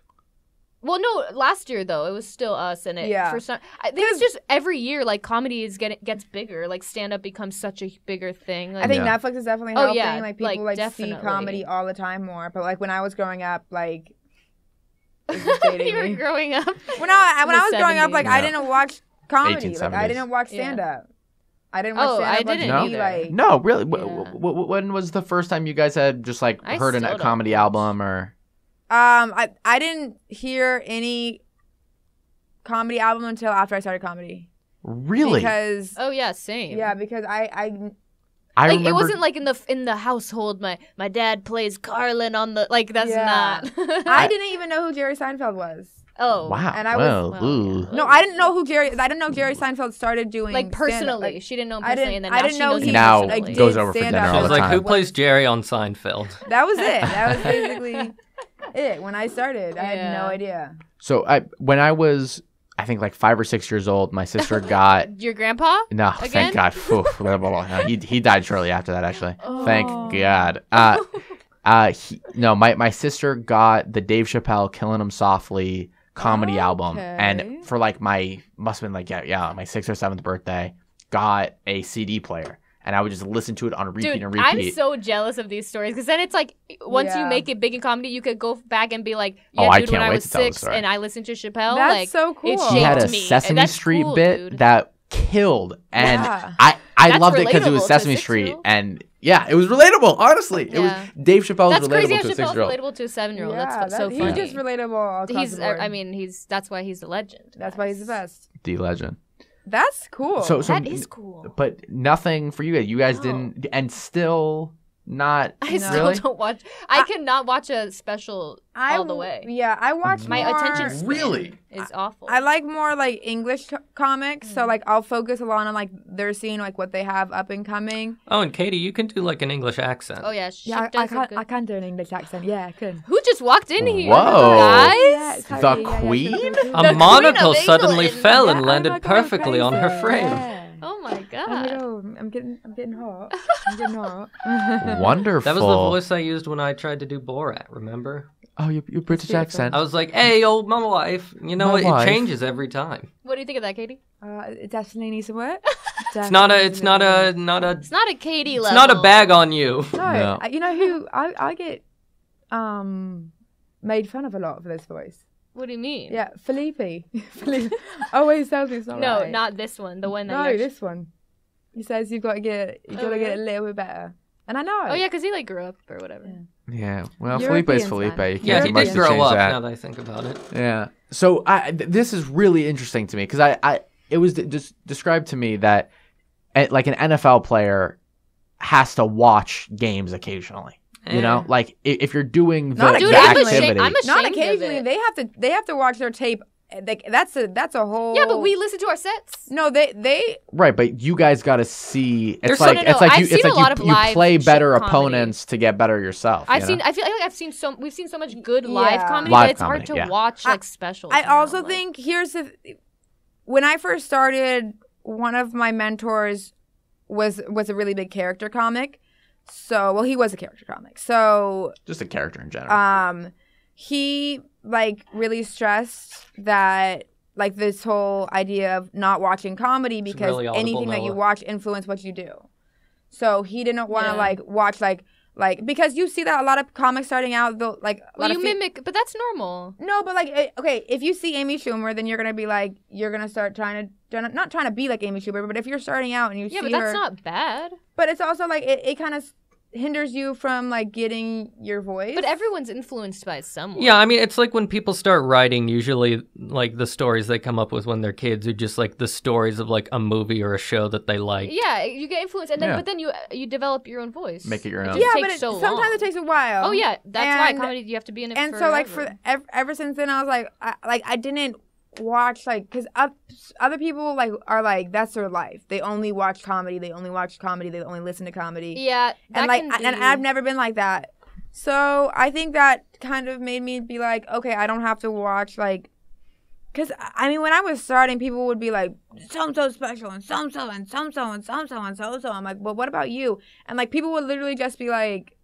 C: Well, no, last year though it was still us, and it for some. I think it's just every year like comedy gets bigger. Like stand up becomes such a bigger thing. Like,
D: I think
B: Yeah.
D: Netflix is definitely
C: Oh,
D: helping.
C: yeah,
D: Like people
C: like,
D: see
C: definitely.
D: comedy all the time more. But like when I was growing up, like this is dating
C: you were
D: me.
C: growing up.
D: when I
C: the
D: was growing up, like
C: 70s.
D: I didn't watch comedy.
B: 1870s.
D: Like I didn't watch
C: Yeah.
D: stand up. I didn't watch
C: Oh,
D: stand up.
C: I didn't
B: No?
C: either.
D: Like,
B: No, really.
C: Yeah.
B: When was the first time you guys had just like
C: I
B: heard
C: still
B: a
C: don't
B: comedy
C: watch.
B: album or?
D: I didn't hear any comedy album until after I started comedy.
B: Really?
D: Because
C: Oh yeah, same.
D: because I
B: I
C: Like
B: remember.
C: it wasn't like in the household. My dad plays Carlin on the like. That's
D: Yeah.
C: not.
D: I didn't even know who Jerry Seinfeld was.
C: Oh
B: Wow.
D: and I was-
B: well,
C: well,
B: ooh.
C: yeah.
D: No, I didn't know who Jerry. I didn't know Jerry Seinfeld started doing
C: like
D: stand-up.
C: personally,
D: Like,
C: she didn't know him
D: I
C: personally,
D: didn't-
C: and then
D: I
C: now
D: didn't
C: she
D: know
C: knows
D: he
C: him
B: Now
C: personally.
B: goes
D: did
B: over for
D: stand-up.
B: dinner
A: I
B: all
A: was
B: the
A: like,
B: time.
A: who plays Jerry on Seinfeld?
D: that was it. That was basically it. When I started, I had
C: Yeah.
D: no idea.
B: So when I was, I think like 5 or 6 years old, my sister got.
C: Your grandpa?
B: No,
C: Again?
B: thank God. Phew, blah, blah, blah. No, he died shortly after that, actually. Thank God. My sister got the Dave Chappelle "Killing 'Em Softly" comedy album,
D: Okay.
B: and for like my 6th or 7th birthday, got a CD player, and I would just listen to it on repeat
C: Dude,
B: and
C: I'm
B: repeat.
C: so jealous of these stories because then it's like once you
D: Yeah.
C: make it big in comedy, you could go back and be like,
B: Oh,
C: yeah,
B: I
C: dude,
B: can't
C: when I
B: wait
C: was
B: to tell the
C: 6
B: story.
C: and I listened to Chappelle,
D: That's
C: like
D: so cool.
C: it
B: He had a
C: shaped me.
B: Sesame
C: That's
B: Street
C: cool,
B: bit
C: dude.
B: that killed, and
D: Yeah.
B: I
C: That's
B: loved it because it was
C: relatable to a
B: Sesame Street,
C: 6-year-old.
B: and yeah, it was relatable. Honestly, it was
C: Yeah.
B: Dave Chappelle was
C: That's crazy
B: relatable
C: how
B: to a
C: Chappelle's
B: 6-year-old.
C: relatable to a 7-year-old.
D: Yeah,
C: That's so funny.
D: He's just relatable. Across
C: He's
D: the board.
C: I mean, that's why he's the legend.
D: that's why he's the best.
B: The legend.
D: That's cool.
B: So
C: That is cool.
B: But nothing for you guys. You guys
C: No.
B: didn't, and still not.
C: I still
B: really?
C: don't watch. I cannot watch a special all the way.
D: Yeah, I watch
C: My
D: more,
C: attention span
B: Really?
C: is awful.
D: I like more like English comics, so like I'll focus a lot on like their scene, like what they have up and coming.
A: Oh, and Katie, you can do like an English accent.
C: Oh yeah, she
D: Yeah,
C: does a good.
D: can't do an English accent. Yeah, I can.
C: Who just walked in here?
B: Whoa.
C: Guys.
B: The Queen?
A: A
C: The
A: monocle
C: Queen of
A: suddenly
C: England.
A: fell
D: Yeah,
A: and
D: I'm
A: landed
D: not going
A: perfectly on her
D: crazy.
A: frame.
D: Yeah.
C: Oh my
D: I'm,
C: god.
D: I'm getting hot. I'm getting hot.
B: Wonderful.
A: That was the voice I used when I tried to do Borat, remember?
B: Oh, your British
D: beautiful.
B: accent.
A: I was like, hey, old mama wife. You know
B: My
A: what?
B: wife.
A: It changes every time.
C: What do you think of that, Katie?
D: It definitely needs some work.
A: It's not a
C: It's not a Katie level.
A: it's not a bag on you.
D: No,
B: No.
D: you know who I get made fun of a lot for this voice.
C: What do you mean?
D: Yeah, Felipe. Felipe always tells me it's not
C: No,
D: right.
C: not this one. The one that.
D: No,
C: you're...
D: this one. He says you've got to get it a little bit better, and I know.
C: Oh yeah, because he like grew up or whatever.
D: Yeah.
B: Yeah. Well,
D: Europeans,
B: Felipe.
D: man.
B: You can't
A: Yeah,
B: do
A: he
B: much
A: did
B: to
A: grow
B: change
A: up
B: that.
A: now that I think about it.
B: Yeah. So this is really interesting to me because it was just described to me that like an NFL player has to watch games occasionally. You know, like if you're doing the,
D: Not
B: the
C: Dude, I'm
B: activity.
C: ashamed. I'm
D: Not
C: ashamed
D: occasionally.
C: of it.
D: They have to watch their tape. Like, that's a whole.
C: Yeah, but we listen to our sets.
D: No, they.
B: Right, but you guys got to see. It's
A: There's
B: like
C: no, no,
B: it's like
C: I've
B: you,
C: seen
B: it's
C: a
B: like
C: lot of
B: you
C: live
B: play better
C: shit comedy.
B: opponents to get better yourself.
C: I've
B: you
C: seen.
B: know?
C: I feel like we've seen so much good live
D: Yeah.
C: comedy
B: Live
C: that it's hard
B: comedy,
C: to
B: yeah.
C: watch like specials.
D: I
C: now,
D: also
C: like-
D: think when I first started, one of my mentors was a really big character comic. So, well, he was a character comic. So,
B: Just a character in general.
D: he like really stressed that like this whole idea of not watching comedy because
A: really audible,
D: anything that you
A: Noah.
D: watch influence what you do. So he didn't want to
C: Yeah.
D: like watch like Like, because you see that a lot of comics starting out, they'll, like,
C: Well, you mimic, but that's normal.
D: No, but like, okay, if you see Amy Schumer, then you're gonna be like, you're gonna start not trying to be like Amy Schumer, but if you're starting out and you see her,
C: but that's not bad.
D: But it's also like it kind of hinders you from like getting your voice.
C: But everyone's influenced by someone.
A: Yeah, I mean, it's like when people start writing, usually like the stories they come up with when they're kids are just like the stories of like a movie or a show that they like.
C: Yeah, you get influenced, and then
B: Yeah.
C: but then you develop your own voice.
B: Make it your own.
C: just
D: yeah,
C: takes
D: but
C: so
D: sometimes
C: long.
D: it takes a while.
C: Oh yeah, that's why comedy you have to be in it.
D: And
C: forever.
D: so like ever since then, I was like, I didn't watch like because other people like are like that's their life. They only watch comedy. They only watch comedy. They only listen to comedy.
C: Yeah,
D: and like and I've never been like that. So I think that kind of made me be like, okay, I don't have to watch like, because I mean when I was starting, people would be like, so special and so and so and so and so. I'm like, well, what about you? And like people would literally just be like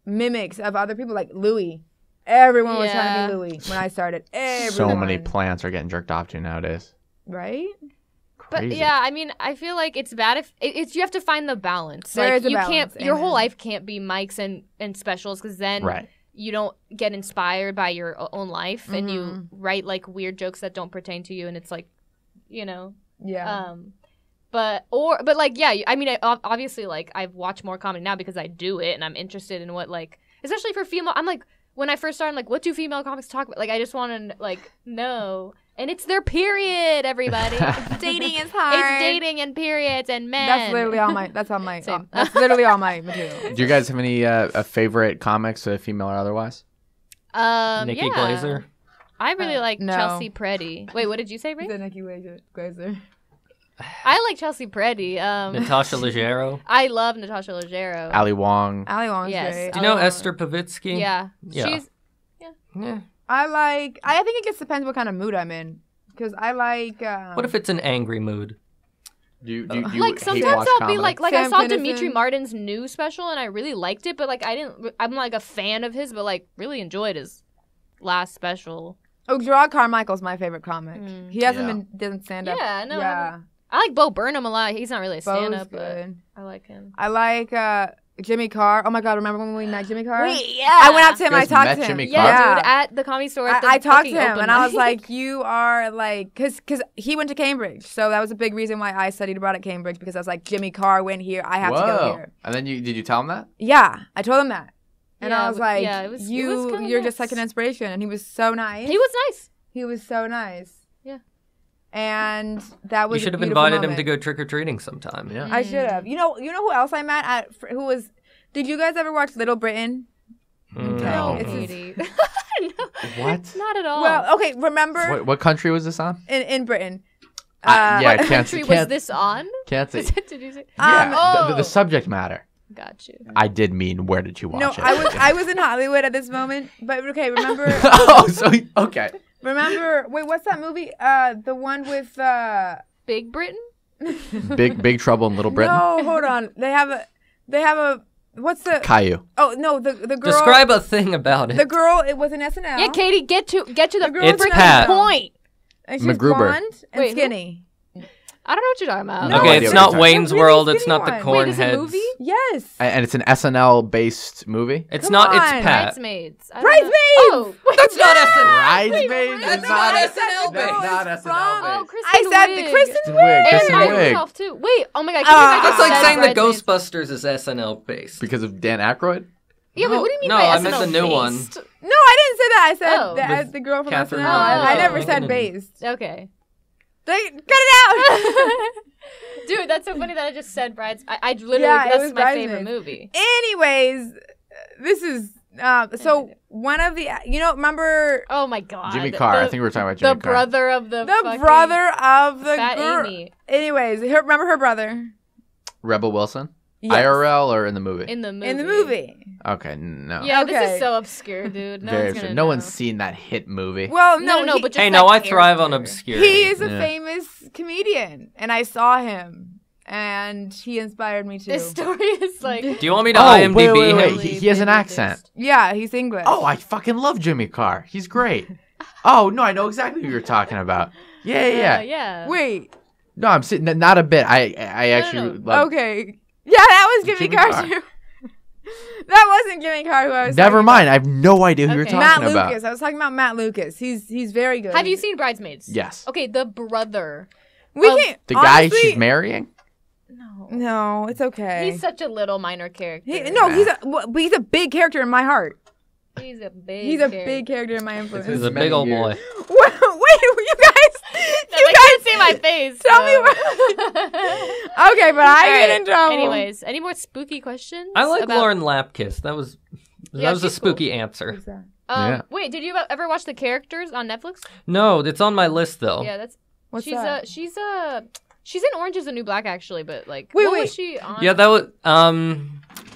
D: mimics of other people, like Louis. Everyone was trying to be Louis when I started. Everyone.
B: So many plants are getting jerked off to nowadays.
D: Right?
C: But
B: Crazy.
C: yeah, I mean, I feel like it's bad if it's you have to find the balance.
D: There
C: like
D: is a
C: you
D: balance,
C: can't your whole
D: amen.
C: life can't be mics and specials because then
B: Right.
C: you don't get inspired by your own life and you
D: Mhm.
C: write like weird jokes that don't pertain to you and it's like, you know,
D: Yeah.
C: but like yeah, I mean, obviously like I've watched more comedy now because I do it and I'm interested in what like especially for female. I'm like when I first started, I'm like, what do female comics talk about? Like I just want to like know. And it's their period, everybody.
D: Dating is hard.
C: It's dating and periods and men.
D: That's literally all my. That's
C: Same.
D: that's literally all my material.
B: Do you guys have any favorite comics, female or otherwise?
A: Nikki
C: yeah.
A: Glaser.
C: I really like
D: no.
C: Chelsea Peretti. Wait, what did you say, Ray?
D: The Nikki Glaser.
C: I like Chelsea Peretti.
A: Natasha Leggero.
C: I love Natasha Leggero.
B: Ali Wong.
D: Ali Wong's
C: Yes.
D: great.
A: Do you know
C: Oh.
A: Esther Pavitsky?
C: Yeah.
A: Yeah.
C: She's
A: Yeah.
D: I think it just depends what kind of mood I'm in. Because I like.
A: What if it's an angry mood?
B: Do you
C: like
B: hate
C: sometimes
B: watch
C: I'll
B: comedy?
C: be like I
D: Sam
C: saw
D: Kinison.
C: Dimitri Martin's new special and I really liked it, but like I'm like a fan of his, but like really enjoyed his last special.
D: Oh, Gerard Carmichael's my favorite comic.
C: Mm.
D: He doesn't stand up.
C: Yeah, no.
D: Yeah.
C: I like Bo Burnham a lot. He's not really a
D: Bo's
C: stand-up, but
D: good.
C: I like him.
D: I like Jimmy Carr. Oh my God, remember when we met Jimmy Carr?
C: yeah.
D: I went up to him.
B: You
D: I
B: guys
D: talked
B: met
D: to him.
B: Jimmy
C: Yeah,
B: Carr?
C: dude, at the comedy store. At the
D: I talked to
C: fucking
D: him
C: open
D: and I was
C: mic.
D: like, you are like, because he went to Cambridge. So that was a big reason why I studied abroad at Cambridge because I was like, Jimmy Carr went here. I have to go
B: Whoa.
D: here.
B: And then did you tell him that?
D: Yeah, I told him that. And
C: Yeah,
D: I was like,
C: yeah, it was kinda
D: you're just
C: nuts.
D: like an inspiration. And he was so nice.
C: He was nice.
D: He was so nice.
C: Yeah.
D: And that was
A: You should have
D: a beautiful
A: invited him
D: moment.
A: to go trick or treating sometime.
B: Yeah.
D: I should have. You know who else I met at? Who was? Did you guys ever watch Little Britain?
B: No.
D: It's
C: Katie. No,
B: What?
C: not at all.
D: Well, okay. Remember
B: What country was this on?
D: in Britain?
B: Yeah,
C: what
B: can't
C: country
B: can't,
C: was this on?
B: Can't say.
C: Did you say?
B: Yeah, the
C: Oh.
B: subject matter.
C: Got you.
B: I did mean, where did you watch
D: No,
B: it?
D: I was in Hollywood at this moment. But okay, remember?
B: Oh, so okay.
D: Remember? Wait, what's that movie? The one with
C: Big Britain?
B: Big Trouble in Little Britain.
D: No, hold on. They have a. What's the?
B: Caillou.
D: Oh no, the girl.
A: Describe a thing about it.
D: The girl. It was an SNL.
C: Yeah, Katie, get to the
D: girl
A: It's
C: freaking
A: Pat.
C: point.
D: And she's
B: MacGruber.
D: blonde and
C: Wait, who?
D: skinny.
C: I don't know what you're talking about.
D: No,
A: okay,
B: idea
A: it's
B: what
A: not
B: you're
A: Wayne's
D: talking about.
A: World.
D: The really
A: It's not the
D: skinny one.
C: Wait, is it a
A: Cornheads.
C: movie?
D: Yes.
B: And it's an SNL based movie.
A: It's
D: Come
A: not. It's
D: on.
A: Pat.
C: Bridesmaids. I don't
D: Bridesmaids!
C: know. Oh, wait,
A: That's not SNL.
B: Bridesmaids
A: That's
B: is
A: not
B: not
A: SNL
B: That's
A: based.
B: not
D: It's
B: SNL
D: wrong.
C: Oh,
B: based.
C: Kristen
D: I said the
C: Wiig.
D: Kristen
B: Wiig.
C: And
B: Kristen
C: Ryan
B: Wiig.
C: Rudolph, too. Wait, oh my God. Can you imagine
A: That's like
C: said
A: saying the
C: Bridesmaids?
A: Ghostbusters is SNL based.
B: Because of Dan Aykroyd.
C: Yeah, wait, what do you mean
A: No,
C: by
A: I meant
C: SNL
A: the new one.
C: based?
D: No, I didn't say that. I said
C: Oh.
D: as the girl from
A: Catherine
D: SNL.
C: Hahn.
D: I never
C: Oh.
D: said based.
C: Okay.
D: Cut it out.
C: Dude, that's so funny that I just said Brides. I literally,
D: Yeah, it
C: that's
D: was
C: my favorite
D: Bridesmaids.
C: movie.
D: Anyways, this is so one of the remember
C: Oh my God.
B: Jimmy Carr. I think we were talking about Jimmy
C: the
B: Carr.
C: brother of the
D: the brother of the
C: Fat
D: girl.
C: Amy
D: Anyways, remember her brother
B: Rebel Wilson.
D: Yes.
B: IRL or in the movie?
C: in the movie.
D: in the movie.
B: Okay, no.
C: Yeah, this
D: Okay.
C: is so obscure, dude. No
B: Very
C: one's
B: obscure.
C: gonna
B: No
C: know.
B: one's seen that hit movie.
D: Well,
C: No, but just
A: Hey,
C: that
A: no, I thrive on
C: character.
A: obscurity.
D: he is a
B: Yeah.
D: famous comedian, and I saw him, and he inspired me too.
C: This story is like.
A: Do you want me to
B: Oh,
A: IMDb
B: wait.
A: him?
B: He has an accent.
D: Yeah, he's English.
B: Oh, I fucking love Jimmy Carr. He's great. Oh, no, I know exactly who you're talking about. Yeah.
C: Yeah.
D: Wait.
B: No, I'm sitting. Not a bit. I actually
C: no.
B: love.
D: Okay. Yeah, that was Jimmy
B: Jimmy
D: Carr
B: Carr.
D: too. That wasn't giving card who I was
B: Never
D: talking
B: mind. I have no idea who you're
C: Okay.
B: talking
D: Matt
B: about.
D: Lucas. I was talking about Matt Lucas. He's very good.
C: Have you seen Bridesmaids?
B: Yes.
C: Okay, the brother.
D: We can't.
B: The guy
D: honestly,
B: she's marrying?
C: No.
D: No, it's okay.
C: He's such a little minor character.
D: He's a big character in my heart.
C: He's a big
D: He's a
C: character.
D: big character in my influence.
A: He's a
B: many
A: big old
B: years.
A: boy.
D: Wait, you guys.
C: I can't see my face.
D: Tell me
C: what.
D: Okay, but I get in trouble.
C: Anyways, any more spooky questions?
A: I like
C: about...
A: Lauren Lapkus. That was a
C: she's
A: spooky answer.
D: What's that?
B: Yeah.
C: Wait, did you ever watch The Characters on Netflix?
A: No, it's on my list though.
C: Yeah, that's.
D: What's
C: she's
D: that?
C: She's in Orange Is the New Black actually, but like,
D: Wait,
C: what
D: wait.
C: was she on?
A: Yeah, that was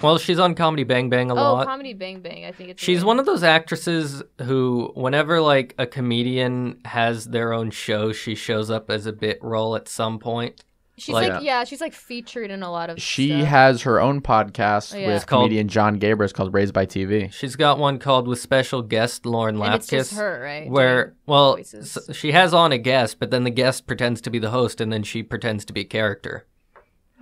A: well, she's on Comedy Bang Bang a lot.
C: Comedy Bang Bang. I think it's.
A: She's one of those actresses who, whenever like a comedian has their own show, she shows up as a bit role at some point.
C: She's
A: like-
C: she's like featured in a lot of.
B: She
C: stuff.
B: has her own podcast
C: Oh, yeah.
B: with
A: It's called-
B: comedian John Gaber. It's called Raised by TV.
A: She's got one called with special guest Lauren
C: And it's just
A: Lapkus,
C: her, right?
A: where
C: doing
A: well,
C: voices.
A: she has on a guest, but then the guest pretends to be the host, and then she pretends to be character.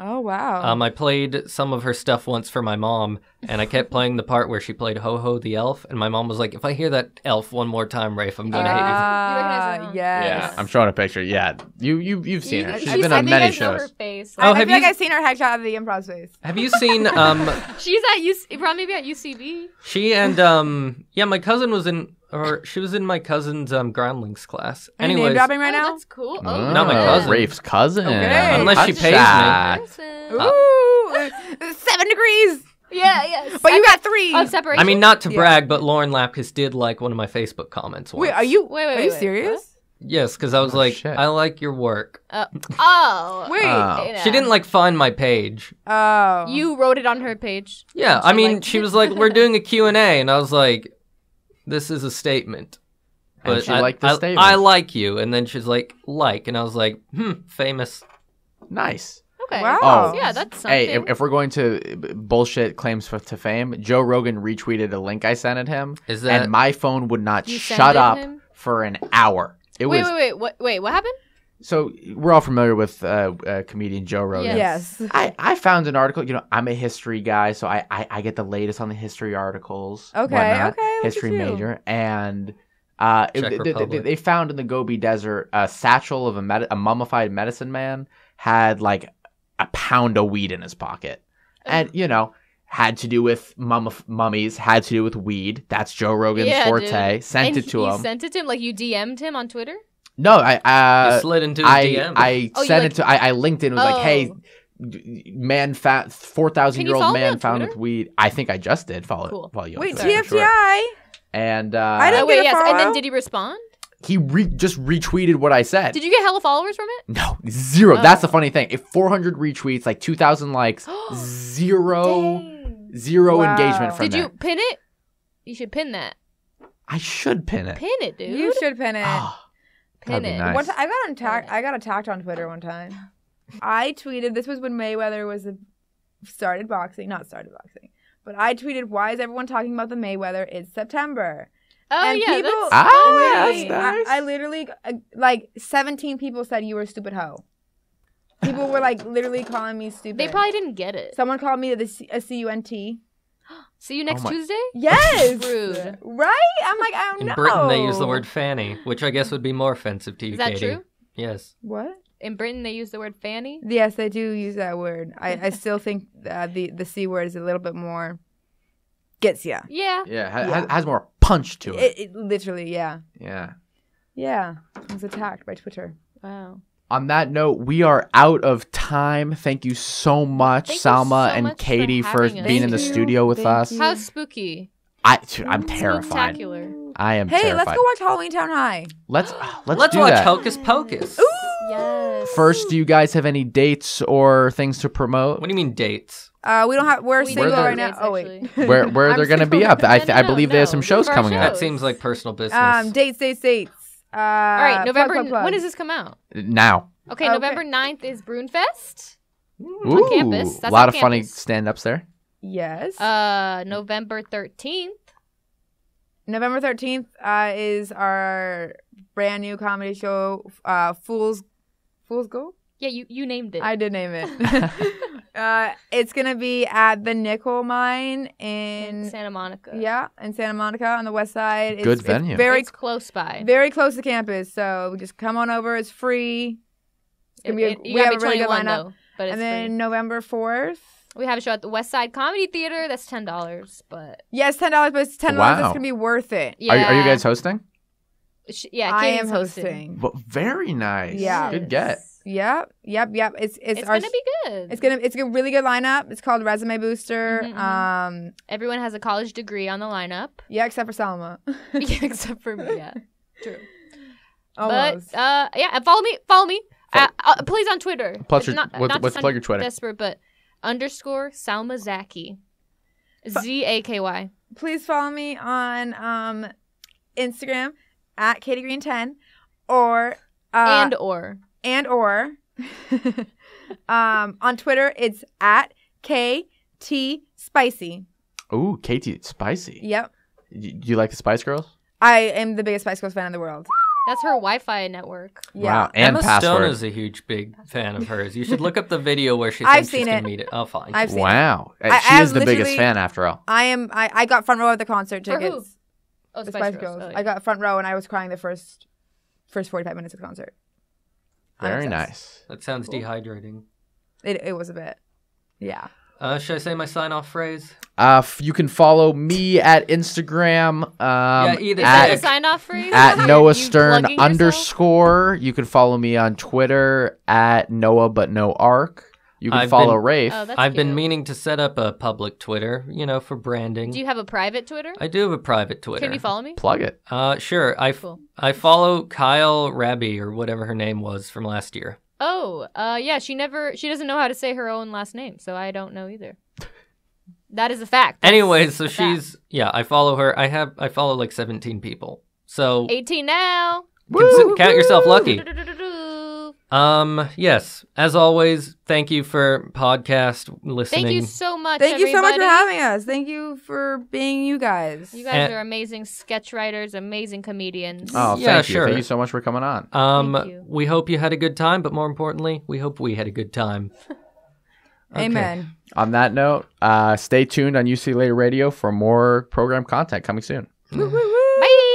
D: Oh wow.
A: I played some of her stuff once for my mom, and I kept playing the part where she played Ho-Ho the elf, and my mom was like, if I hear that elf one more time, Rafe, I'm gonna hate
C: You recognize her, huh?
D: yes.
B: Yeah, I'm showing a picture. Yeah, you've seen her. She's
C: She's-
B: been
C: I
B: on
C: think
B: many
C: I know her
B: shows.
C: face.
A: Oh,
D: I
A: have
D: feel like
A: you-
D: I've seen her headshot of the improv space.
A: you. Have you seen,
C: She's at maybe at UCB.
A: she and, yeah, my cousin was in, or she was in my cousin's, groundlings class.
D: Are you name
A: Anyways,
D: dropping right
C: Oh,
D: now?
C: that's cool.
A: Not my
B: Oh,
A: cousin.
B: Rafe's cousin.
D: Okay.
A: Unless she pays me.
B: Hotshot.
D: Ooh, 7 degrees.
C: Yeah.
D: But you got 3.
C: Of separation.
A: I mean, not to
D: Yeah.
A: brag, but Lauren Lapkus did like one of my Facebook comments once.
D: Wait, are you?
C: Wait,
D: Are you
C: wait,
D: serious?
A: Yes, because I was
B: Oh,
A: like,
B: shit.
A: I like your work.
C: Oh.
D: Wait.
B: Oh.
C: Yeah.
A: She didn't like find my page.
D: Oh.
C: You wrote it on her page.
A: Yeah,
C: And
A: I mean,
C: liked
A: she
C: it.
A: was like, we're doing a Q&A, and I was like, this is a statement.
B: And she
A: I,
B: liked the
A: I,
B: statement.
A: I like you. And then she's like, and I was like, famous.
B: Nice.
C: Okay.
D: Wow.
B: Oh.
C: Yeah, that's something.
B: Hey, if we're going to bullshit claims to fame, Joe Rogan retweeted a link I sent at him,
A: Is that
B: and my phone would not
C: You
B: shut
C: sent it
B: up
C: him?
B: for an hour. It
C: wait,
B: was
C: what happened?
B: so we're all familiar with comedian Joe Rogan.
C: Yes.
D: Yes.
B: I found an article. You know, I'm a history guy, so I get the latest on the history articles.
D: Okay,
B: whatnot,
D: okay, look
B: history
D: at you.
B: major, and
A: Czech Republic.
B: they found in the Gobi Desert a satchel of a mummified medicine man had like a pound of weed in his pocket, and you know. Had to do with mummies, had to do with weed. That's Joe Rogan's forte.
C: Dude.
B: Sent
C: And
B: it to
C: you
B: him.
C: sent it to him? Like you DM'd him on Twitter?
B: No, I
A: you slid into his DM?
B: I
C: Oh, you
B: sent
C: like-
B: it to I linked it and was like,
C: Oh.
B: hey, man, 4,000-year-old
C: follow me
B: man
C: on
B: found
C: Twitter?
B: with weed. I think I just did follow
C: Cool.
B: you. on
D: Wait,
B: Twitter, for
D: TFTI.
B: sure. And
D: I didn't
C: Oh, wait,
D: get a
C: yes. And
D: follow.
C: then did he respond?
B: he just retweeted what I said.
C: Did you get hella followers from it?
B: No, zero.
C: Oh.
B: That's the funny thing. If 400 retweets, like 2,000 likes, zero
D: Wow.
B: engagement from
C: Did
B: that.
C: you pin it? You should pin that.
B: I should pin it.
C: Pin it, dude.
D: You should pin it.
B: Oh,
C: pin
B: that'd be
C: it.
B: nice.
D: One time, I got attacked on Twitter one time. I tweeted. This was when Mayweather was started boxing, but I tweeted, "Why is everyone talking about the Mayweather? It's September."
C: Oh,
D: And
C: yeah.
D: people-
C: That's
D: Literally,
B: that's nice.
D: I literally like 17 people said you were a stupid hoe. People were like literally calling me stupid.
C: They probably didn't get it.
D: Someone called me a CUNT.
C: See you next
B: Oh my-
C: Tuesday?
D: Yes.
C: Rude.
D: Right? I'm like, I don't
A: In
D: know.
A: Britain, they use the word fanny, which I guess would be more offensive to you,
C: Is that
A: Katie.
C: true?
A: Yes.
D: What?
C: In Britain, they use the word fanny.
D: Yes, they do use that word. I still think the C word is a little bit more gets ya.
C: Yeah.
B: Yeah, has more punch to it.
D: It literally, yeah.
B: Yeah.
D: Yeah. I was attacked by Twitter.
C: Wow.
B: On that note, we are out of time. Thank you so much,
C: Thank you
B: Salma
C: so
B: and
C: much for
B: Katie, for
C: having us.
B: being in the
D: Thank you.
B: studio with
D: Thank
B: us.
D: you.
C: How spooky.
B: I'm terrified.
C: Spectacular.
B: I am
D: Hey,
B: terrified.
D: let's go watch Halloween Town High.
B: Let's
A: Let's
B: do
A: watch
B: that.
A: Hocus Pocus.
C: Yes.
B: First, do you guys have any dates or things to promote?
A: What do you mean dates?
D: We don't have. We're
C: We
D: single
B: don't
D: right
B: have
D: now.
C: dates,
D: Oh wait.
C: actually.
B: Where
D: I'm
B: they're going to be
D: single.
B: up? I
C: No,
B: believe they have some
C: no.
B: shows
C: Those are
B: coming
C: our
B: up.
A: That seems like personal business.
D: Dates.
C: All right, November.
D: plug.
C: When does this come out?
B: Now.
C: Okay,
D: Okay.
C: November 9th is Broonfest.
B: Ooh,
C: campus.
B: a
C: That's
B: lot
C: on
B: of funny
C: campus.
B: stand-ups there.
D: Yes.
C: November 13th.
D: November 13th is our brand new comedy show. Fools Go.
C: Yeah, you named it.
D: I did name it. It's gonna be at the Nickel Mine in
C: Santa Monica.
D: Yeah, in Santa Monica on the west side.
B: Good venue.
C: It's close by.
D: Very close to campus, so just come on over. It's free. It's gonna be
C: You
D: we
C: gotta
D: have
C: be
D: a really good
C: 21
D: lineup.
C: though, but it's
D: And then
C: free.
D: November 4th.
C: We have a show at the West Side Comedy Theater. That's $10, but
D: Yes, $10, but it's $10
B: Wow.
D: that's gonna be worth it.
C: yeah.
B: Are you guys hosting?
C: Yeah,
D: I
C: Katie's
D: am hosting.
B: Well, very nice.
D: Yeah.
B: Good get.
D: Yep. It's
C: It's
D: our,
C: gonna be good.
D: it's a really good lineup. It's called Resume Booster.
C: Mhm, Everyone has a college degree on the lineup.
D: Yeah, except for Salma.
C: Yeah, except for me. Yeah, true.
D: Almost.
C: But yeah, follow me. Please on Twitter.
B: Plus
C: It's
B: your- what's
C: to
B: plug your Twitter?
C: Desperate, but _ Salma Zaky, Zaky.
D: Please follow me on Instagram at KatieGreen10 or or on Twitter it's at KT Spicy.
B: Ooh, Katie, it's spicy.
D: Yep.
B: Do you like the Spice Girls?
D: I am the biggest Spice Girls fan in the world.
C: That's her Wi-Fi network.
D: Yeah.
B: Wow. And
A: Emma
B: password.
A: Stone is a huge, big fan of hers. You should look up the video where she
D: I've
A: thinks she's
D: seen
A: going
D: it.
A: to meet it. Oh, fine.
D: I've seen it.
B: Wow.
D: I
B: She is the biggest
D: literally-
B: fan after all.
D: I got front row of the concert
C: For who?
D: tickets.
C: Oh,
D: The Spice Girls.
C: Oh, yeah.
D: I got front row and I was crying the first 45 minutes of the concert. I'm
B: Very
D: obsessed.
B: nice.
A: That sounds
C: Cool.
A: dehydrating.
D: It was a bit. Yeah.
A: Should I say my sign-off phrase?
B: You can follow me at Instagram.
A: either
C: Is
A: say
C: that
A: it.
C: the sign-off phrase?
B: At
C: You
B: Noah Stern
C: plugging yourself?
B: _ You can follow me on Twitter at Noah but no arc. You can
A: I've
B: follow
A: been-
B: Rafe.
C: Oh, that's
A: I've been
C: cute.
A: meaning to set up a public Twitter, for branding.
C: Do you have a private Twitter?
A: I do have a private Twitter.
C: Can you follow me?
B: Plug it.
A: Sure.
C: Cool.
A: I follow Kyle Raby or whatever her name was from last year.
C: Oh, yeah. She doesn't know how to say her own last name, so I don't know either. That is a fact. That's
A: Anyways, so
C: a fact.
A: I follow her. I follow like 17 people. So
C: 18 now.
A: count yourself lucky.
C: Do-do-do-do-do.
A: Yes. As always, thank you for podcast listening.
C: Thank you so much,
D: Thank you so much for
C: everybody.
D: having us. Thank you for being you guys.
C: You guys are amazing sketch writers, amazing comedians.
B: Oh,
A: Yeah,
B: thank you.
A: sure.
B: Thank you so much for coming on.
C: Thank you.
A: We hope you had a good time, but more importantly, we hope we had a good time. Okay.
D: Amen.
B: On that note, stay tuned on UCLA Radio for more program content coming soon.
C: Bye.